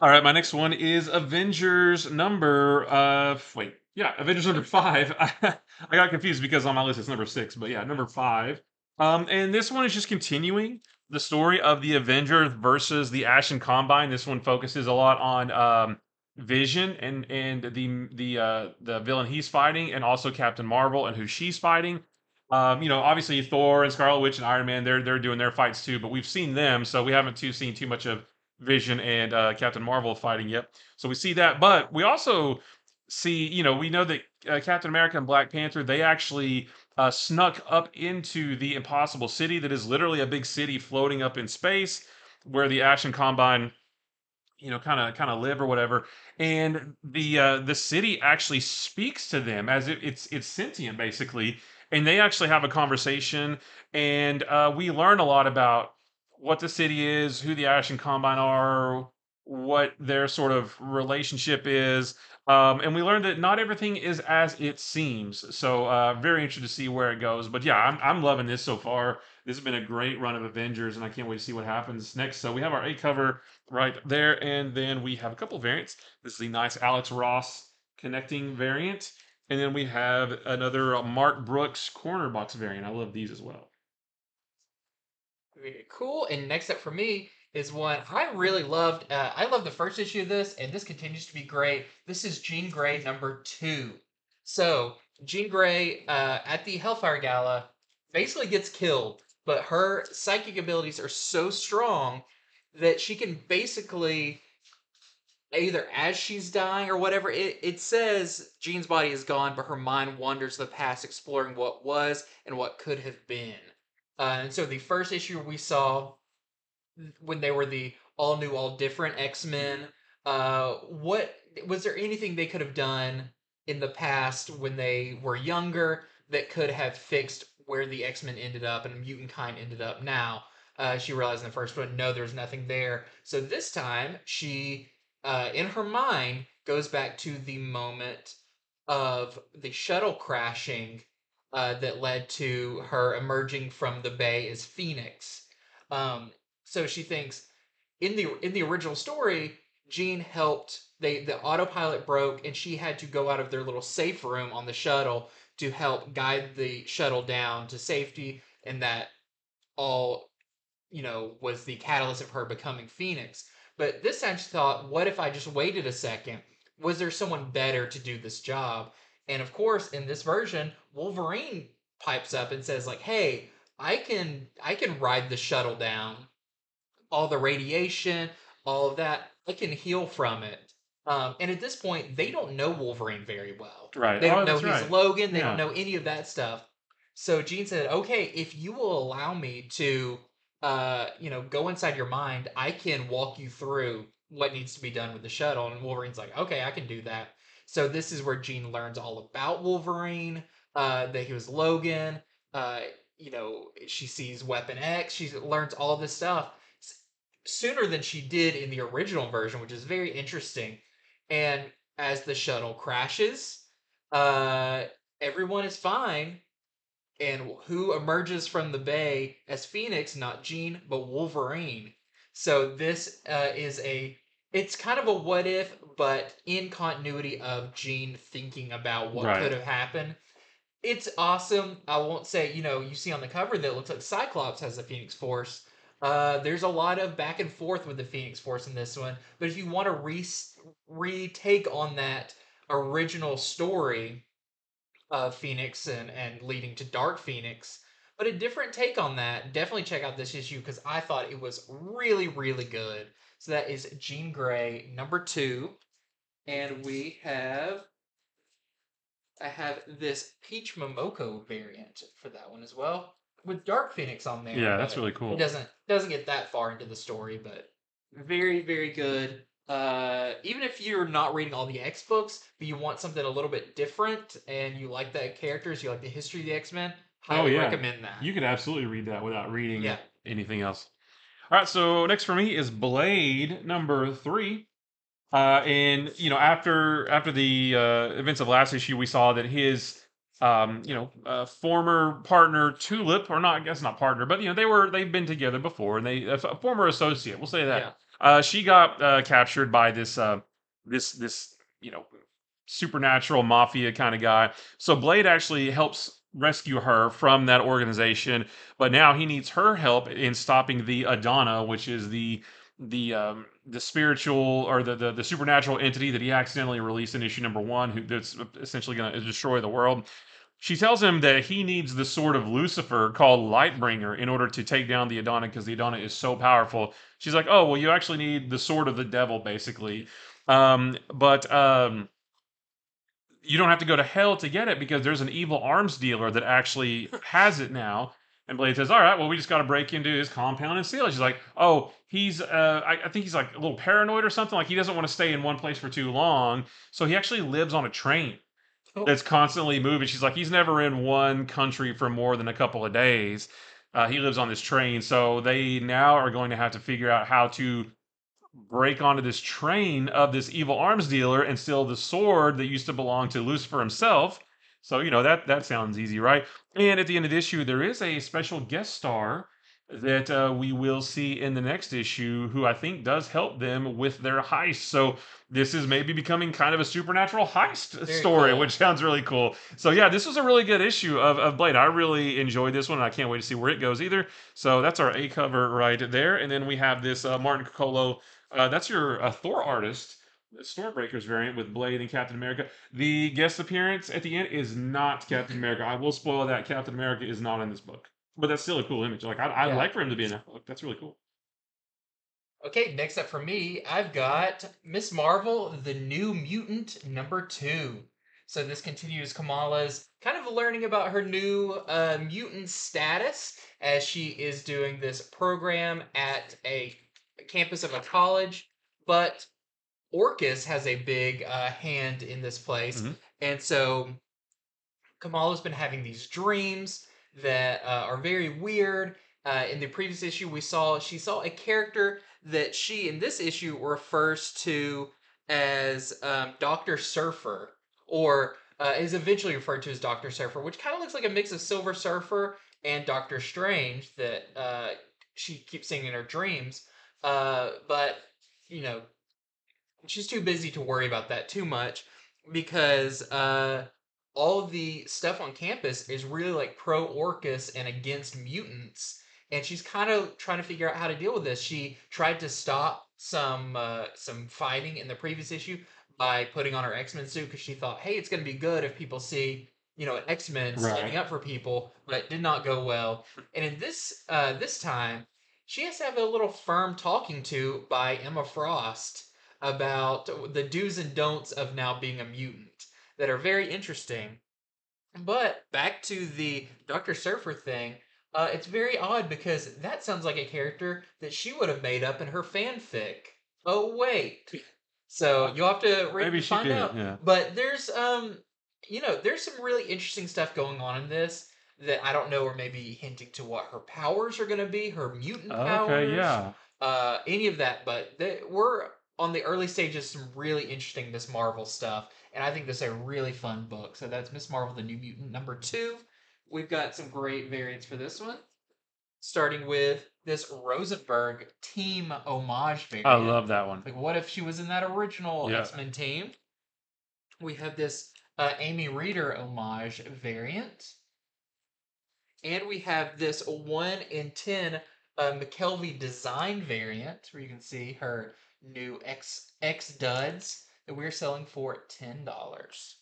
All right, my next one is Avengers number Avengers number 5. I got confused because on my list it's number 6, but yeah, number 5. And this one is just continuing the story of the Avengers versus the Ashen Combine. This one focuses a lot on Vision and the villain he's fighting, and also Captain Marvel and who she's fighting. Obviously Thor and Scarlet Witch and Iron Man, they're doing their fights too, but we've seen them, so we haven't seen too much of Vision and Captain Marvel fighting yet. So we see that, but we also see, we know that Captain America and Black Panther, they actually snuck up into the Impossible City, that is literally a big city floating up in space, where the Action Combine, kind of live or whatever. And the city actually speaks to them as if it's sentient basically, and they actually have a conversation. And we learn a lot about what the city is, who the Ashen Combine are, what their sort of relationship is. And we learned that not everything is as it seems. So very interested to see where it goes. But yeah, I'm loving this so far. This has been a great run of Avengers, and I can't wait to see what happens next. So we have our A cover right there, and then we have a couple variants. This is the nice Alex Ross connecting variant, and then we have another Mark Brooks corner box variant. I love these as well. Very cool. And next up for me is one I really loved. I love the first issue of this, and this continues to be great. This is Jean Grey #2. So Jean Grey at the Hellfire Gala basically gets killed, but her psychic abilities are so strong that she can basically, either as she's dying or whatever, it says Jean's body is gone, but her mind wanders the past, exploring what was and what could have been. And so the first issue we saw when they were the all new, all different X Men. What was there anything they could have done in the past when they were younger that could have fixed where the X Men ended up and mutant kind ended up now? She realized in the first one, no, there's nothing there. So this time, she, in her mind, goes back to the moment of the shuttle crashing that led to her emerging from the bay as Phoenix. Um, so she thinks in the original story, Jean helped. The autopilot broke, and she had to go out of their little safe room on the shuttle to help guide the shuttle down to safety, and that all was the catalyst of her becoming Phoenix. But this time she thought, what if I just waited a second? Was there someone better to do this job? And of course, in this version, Wolverine pipes up and says like, "Hey, I can ride the shuttle down, all the radiation, all of that. I can heal from it." And at this point, they don't know Wolverine very well. Right. They don't Oh, know that's he's right. Logan. They don't Yeah. know any of that stuff. So Jean said, "Okay, if you will allow me to, go inside your mind, I can walk you through what needs to be done with the shuttle." And Wolverine's like, "Okay, I can do that." So this is where Jean learns all about Wolverine, that he was Logan. Uh, she sees Weapon X. She learns all this stuff sooner than she did in the original version, which is very interesting. And as the shuttle crashes, uh, everyone is fine. And who emerges from the bay as Phoenix? Not Jean, but Wolverine. So this it's kind of a what if, but in continuity of Jean thinking about what could Right. have happened. It's awesome. I won't say, you see on the cover that it looks like Cyclops has the Phoenix Force. There's a lot of back and forth with the Phoenix Force in this one, but if you want to retake on that original story of Phoenix and leading to Dark Phoenix, but a different take on that, definitely check out this issue because I thought it was really, really good. So that is Jean Grey #2, and I have this Peach Momoko variant for that one as well, with Dark Phoenix on there, Yeah, that's but really it cool. doesn't get that far into the story, but very, very good. Even if you're not reading all the X books, but you want something a little bit different and you like the characters, you like the history of the X-Men, Oh highly yeah. recommend that. You could absolutely read that without reading Yeah. anything else. All right, so next for me is Blade #3. And after the events of last issue, we saw that his former partner Tulip, or not, I guess not partner, but they've been together before, and a former associate, we'll say that. Yeah. She got captured by this supernatural mafia kind of guy. So Blade actually helps rescue her from that organization, but now he needs her help in stopping the Adana, which is the spiritual or the supernatural entity that he accidentally released in issue #1, that's essentially going to destroy the world. She tells him that he needs the sword of Lucifer called Lightbringer in order to take down the Adana because the Adana is so powerful. She's like, "Oh, well, you actually need the sword of the devil, basically." But you don't have to go to hell to get it because there's an evil arms dealer that actually has it now. And Blade says, "All right, well, we just got to break into his compound and steal it." She's like, "Oh, I think he's like a little paranoid or something. Like he doesn't want to stay in one place for too long, so he actually lives on a train Oh, that's constantly moving." She's like, "He's never in one country for more than a couple of days. He lives on this train, so they now are going to have to figure out how to break onto this train of this evil arms dealer and steal the sword that used to belong to Lucifer himself." So, that sounds easy, right? And at the end of the issue, there is a special guest star that we will see in the next issue who I think does help them with their heist. So, this is maybe becoming kind of a supernatural heist very story, which cool. sounds really cool. So, yeah, this was a really good issue of Blade. I really enjoyed this one, and I can't wait to see where it goes either. So, that's our A cover right there. And then we have this Martin Coccolo, that's your Thor artist, Stormbreaker's variant with Blade and Captain America. The guest appearance at the end is not Captain America. I will spoil that Captain America is not in this book, but that's still a cool image. Like I'd Yeah. like for him to be in that book. That's really cool. Okay, next up for me, I've got Miss Marvel, the New Mutant #2. So this continues Kamala's kind of learning about her new mutant status as she is doing this program at a campus of a college. But Orcus has a big hand in this place, Hmm. and so Kamala's been having these dreams that are very weird. In the previous issue, she saw a character that she in this issue refers to as Doctor Surfer, or is eventually referred to as Doctor Surfer, which kind of looks like a mix of Silver Surfer and Doctor Strange that she keeps seeing in her dreams. But you know, she's too busy to worry about that too much because all of the stuff on campus is really like pro Orcus and against mutants, and she's kind of trying to figure out how to deal with this. She tried to stop some fighting in the previous issue, by putting on her X-Men suit because she thought, hey, it's going to be good if people see, an X-Men standing Right. up for people, but it did not go well. And in this time, she has to have a little firm talking to by Emma Frost about the do's and don'ts of now being a mutant that are very interesting. But back to the Dr. Surfer thing, it's very odd because that sounds like a character that she would have made up in her fanfic. Oh wait, so you'll have to read Maybe to she find did. out. Yeah. But there's some really interesting stuff going on in this that I don't know, or maybe hinting to what her powers are going to be, her mutant Okay. powers, Yeah. any of that. But we're on the early stages, some really interesting Miss Marvel stuff, and I think this is a really fun book. So that's Miss Marvel, the New Mutant #2. We've got some great variants for this one, starting with this Rosenberg team homage I variant. love that one. Like, what if she was in that original Yeah. X-Men team? We have this Amy Reeder homage variant. And we have this 1 in 10 McKelvey design variant, where you can see her new X duds that we're selling for $10.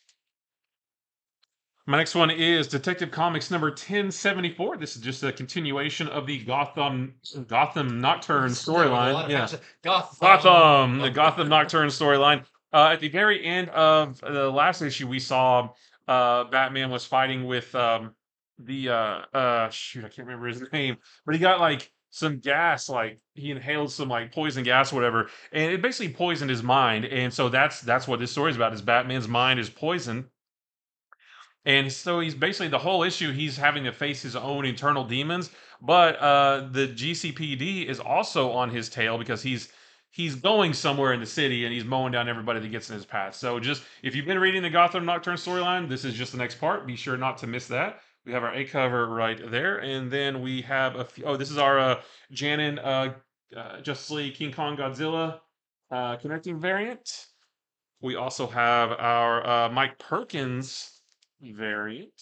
My next one is Detective Comics number 1074. This is just a continuation of the Gotham Nocturne There with a storyline. lot of Yeah. passion. Gotham. The Gotham Nocturne storyline. At the very end of the last issue, we saw Batman was fighting with shoot, I can't remember his name, but he got like some gas, like he inhaled some like poison gas, whatever, and it basically poisoned his mind. And so that's what this story is about. Is Batman's mind is poisoned, and so he's basically the whole issue. He's having to face his own internal demons, but the GCPD is also on his tail because he's going somewhere in the city and he's mowing down everybody that gets in his path. So just if you've been reading the Gotham Nocturne storyline, this is just the next part. Be sure not to miss that. We have our A cover right there, and then we have a few. Oh, this is our Janin Justice League King Kong Godzilla connecting variant. We also have our Mike Perkins variant.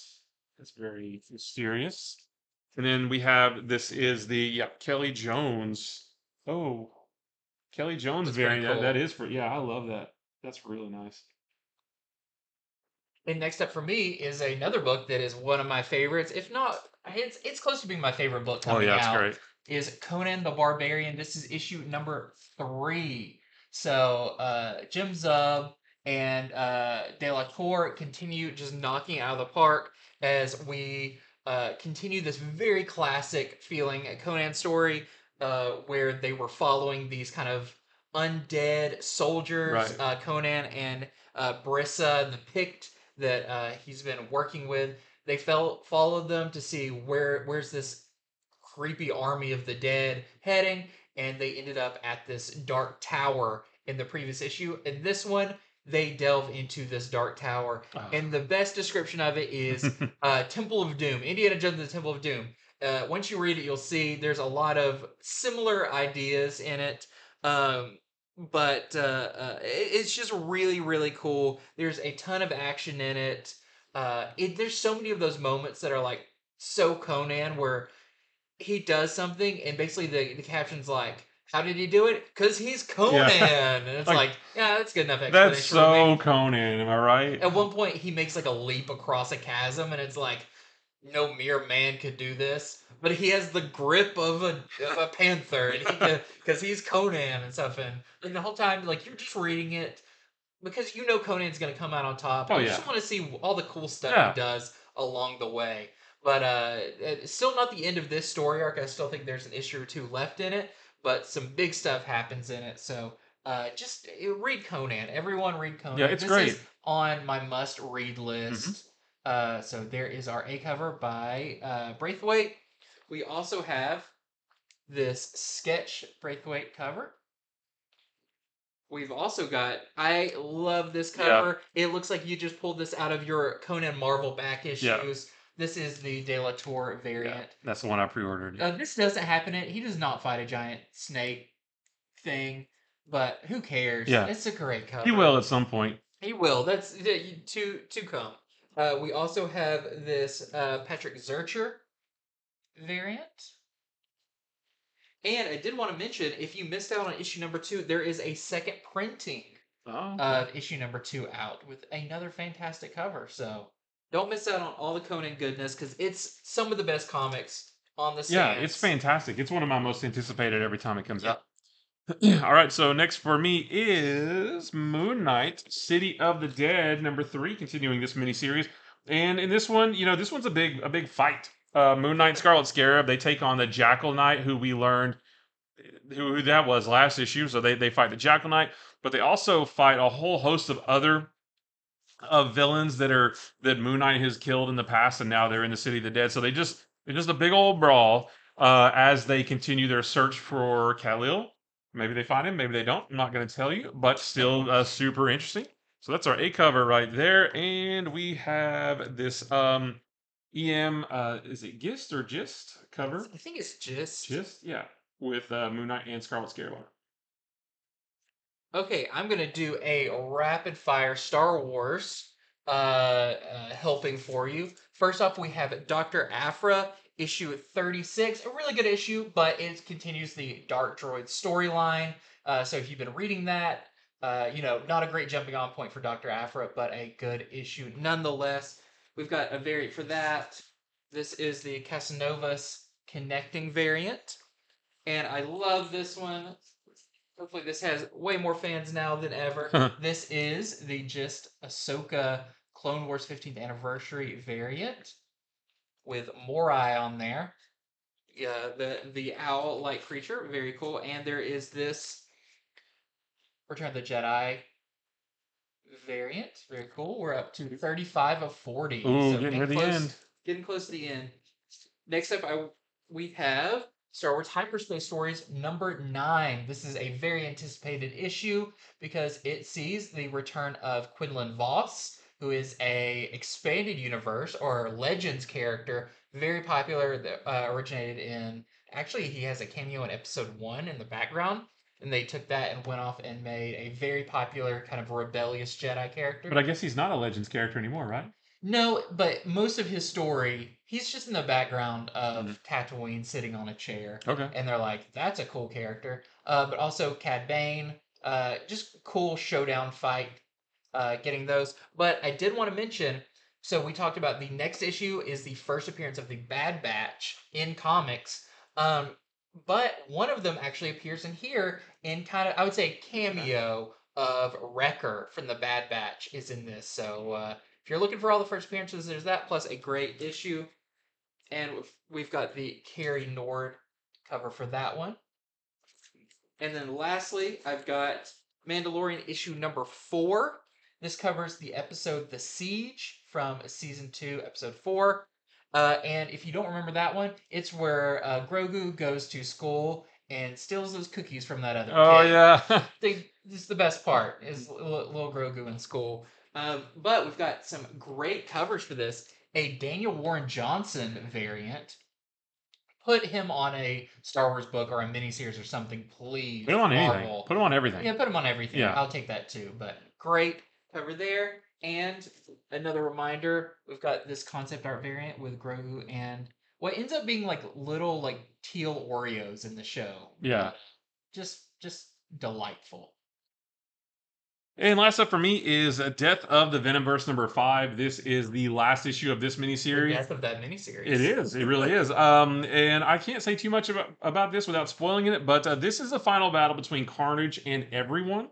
That's very mysterious. And then we have this is the Kelly Jones. Oh, Kelly Jones That's pretty variant. That cool. is for I love that. That's really nice. And next up for me is another book that is one of my favorites. If not, it's close to being my favorite book Oh coming yeah, it's out. great. Is Conan the Barbarian. This is issue #3. So Jim Zub and De La Tour continue just knocking it out of the park as we continue this very classic feeling Conan story where they were following these kind of undead soldiers, Right. Conan and Brissa, the Pict that he's been working with. They followed them to see where's this creepy army of the dead heading, and they ended up at this dark tower in the previous issue. In this one, they delve into this dark tower, and the best description of it is Temple of Doom, Indiana Jones and the Temple of Doom. Once you read it, you'll see there's a lot of similar ideas in it. But it's just really, really cool. There's a ton of action in it. There's so many of those moments that are like so Conan, where he does something and basically the caption's like, how did he do it? Because he's Conan. Yeah. And it's Like like, yeah, that's good enough that's explanation for so me. Conan, am I right? At one point, he makes like a leap across a chasm, and it's like, no mere man could do this. But he has the grip of a panther, and because he's Conan and stuff. And the whole time, like, you're just reading it because you know Conan's going to come out on top. Oh You yeah. just want to see all the cool stuff he Yeah. does along the way. But it's still not the end of this story arc. I still think there's an issue or two left in it, but some big stuff happens in it. So just read Conan. Everyone read Yeah, Conan. it's This is great. on my must-read Hmm. list. So there is our A cover by Braithwaite. We also have this sketch Braithwaite cover. We've also got, I love this Yeah. cover. It looks like you just pulled this out of your Conan Marvel back Yeah. issues. This is the De La Tour Yeah. variant. That's the one I pre-ordered. This doesn't happen. He does not fight a giant snake thing, but who cares? Yeah. It's a great cover. He will at some point. He will. That's to come. We also have this Patrick Zurcher variant. And I did want to mention, if you missed out on issue #2, there is a second printing Oh, okay. of issue number 2 out with another fantastic cover. So don't miss out on all the Conan goodness because it's some of the best comics on the Yeah, it's stands. fantastic. It's one of my most anticipated every time it comes Yeah. out. All right, so next for me is Moon Knight, City of the Dead, number 3, continuing this miniseries. And in this one, this one's a big fight. Moon Knight and Scarlet Scarab, they take on the Jackal Knight, who we learned who that was last issue. So they fight the Jackal Knight, but they also fight a whole host of other villains that Moon Knight has killed in the past, and now they're in the City of the Dead. So it's just a big old brawl as they continue their search for Kal-El. Maybe they find him, maybe they don't. I'm not going to tell you, but still super interesting. So that's our A cover right there, and we have this EM is it Gist or Gist cover? I think it's just. Gist, yeah, with Moon Knight and Scarlet Scarab. Okay, I'm gonna do a rapid fire Star Wars helping for you. First off, we have Dr. Aphra, issue 36. A really good issue, but it continues the Dark Droid storyline. So if you've been reading that, not a great jumping on point for Dr. Aphra, but a good issue nonetheless. We've got a variant for that. This is the Casanovas connecting variant. And I love this one. Hopefully, this has way more fans now than ever. This is the just Ahsoka Clone Wars 15th anniversary variant with Morai on there. Yeah, the owl-like creature, very cool. And there is this Return of the Jedi variant, very cool. We're up to 35 of 40, Ooh, so getting near the end. Getting close to the end. Next up, we have Star Wars Hyperspace Stories number 9. This is a very anticipated issue because it sees the return of Quinlan Voss, who is a expanded universe or Legends character, very popular that originated in. Actually, he has a cameo in Episode 1 in the background, and they took that and went off and made a very popular kind of rebellious Jedi character. But I guess he's not a Legends character anymore, right? No, but most of his story, he's just in the background of Tatooine sitting on a chair. Okay. And they're like, that's a cool character. But also Cad Bane, just cool showdown fight, getting those. But I did want to mention, so we talked about the next issue is the first appearance of the Bad Batch in comics. But one of them actually appears in here in kind of, I would say, cameo of Wrecker from the Bad Batch is in this. So, if you're looking for all the first appearances, there's that, plus a great issue. And we've got the Carrie Nord cover for that one. And then lastly, I've got Mandalorian issue number 4. This covers the episode The Siege from season 2, episode 4. And if you don't remember that one, it's where Grogu goes to school and steals those cookies from that other kid. Yeah. This is the best part, is little Grogu in school. But we've got some great covers for this. A Daniel Warren Johnson variant. Put him on a Star Wars book or a miniseries or something, please. Put him on Marvel. anything. Put him on everything. Yeah, put him on everything. Yeah. I'll take that too. But great cover there. And another reminder, we've got this concept art variant with Grogu and what ends up being like little like teal Oreos in the show. Yeah. Just delightful. And last up for me is Death of the Venomverse number 5. This is the last issue of this The miniseries. death of that miniseries. It is. It really is. And I can't say too much about this without spoiling it, but this is the final battle between Carnage and everyone.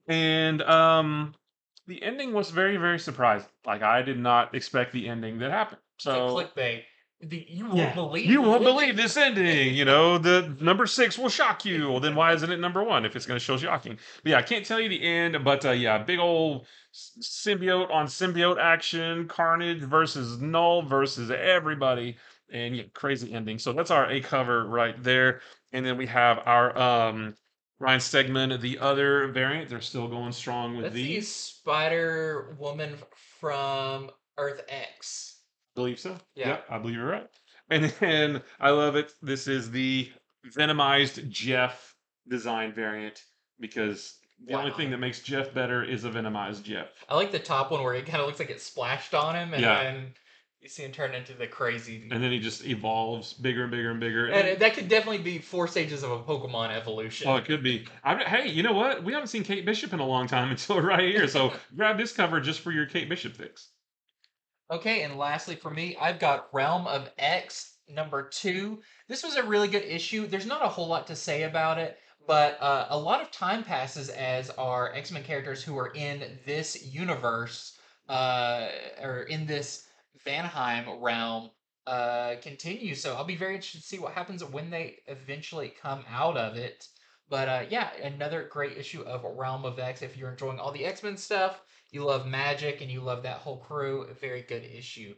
And the ending was very, very surprising. Like, I did not expect the ending that happened. So It's a clickbait. You won't believe. You won't believe this ending. The number 6 will shock you. Well, then why isn't it number 1 if it's going to show shocking? But yeah, I can't tell you the end. But yeah, big old symbiote on symbiote action, Carnage versus Null versus everybody, and yeah, crazy ending. So that's our A cover right there. And then we have our Ryan Stegman, the other variant. They're still going strong with That's the these. Spider Woman from Earth X. Believe so. Yeah. I believe you're right. And then I love it. This is the Venomized Jeff design variant because the only thing that makes Jeff better is a Venomized Jeff. I like the top one where it kind of looks like it splashed on him and Yeah. then You see him turn into the crazy. And then he just evolves bigger and bigger and bigger. And that could definitely be 4 stages of a Pokemon evolution. Oh, it could be. Hey, you know what? We haven't seen Kate Bishop in a long time until right here. So grab this cover just for your Kate Bishop fix. Okay, and lastly for me, I've got Realm of X #2. This was a really good issue. There's not a whole lot to say about it, but a lot of time passes as our X-Men characters who are in this universe, or in this Vanheim realm, continue. So I'll be very interested to see what happens when they eventually come out of it. But yeah, another great issue of Realm of X. If you're enjoying all the X-Men stuff, you love magic and you love that whole crew, a very good issue.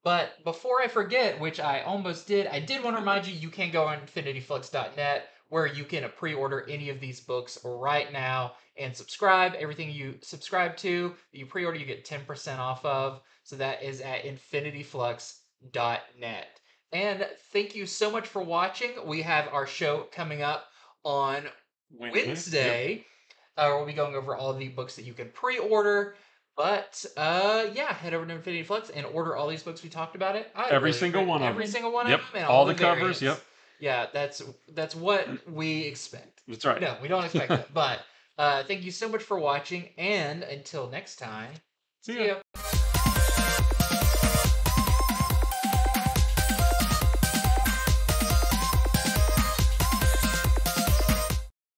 But before I forget, which I almost did, I did want to remind you, you can go on infinityflux.net where you can pre-order any of these books right now and subscribe. Everything you subscribe to, you pre-order, you get 10% off of. So that is at infinityflux.net. And thank you so much for watching. We have our show coming up on Wednesday. We'll be going over all the books that you can pre-order. But yeah, head over to Infinity Flux and order all these books we talked about. Every single one of them. Every single one Yep. of them. And all all the variants. covers. Yep. Yeah, that's what we expect. That's right. No, we don't expect that. But thank you so much for watching, and until next time, see ya.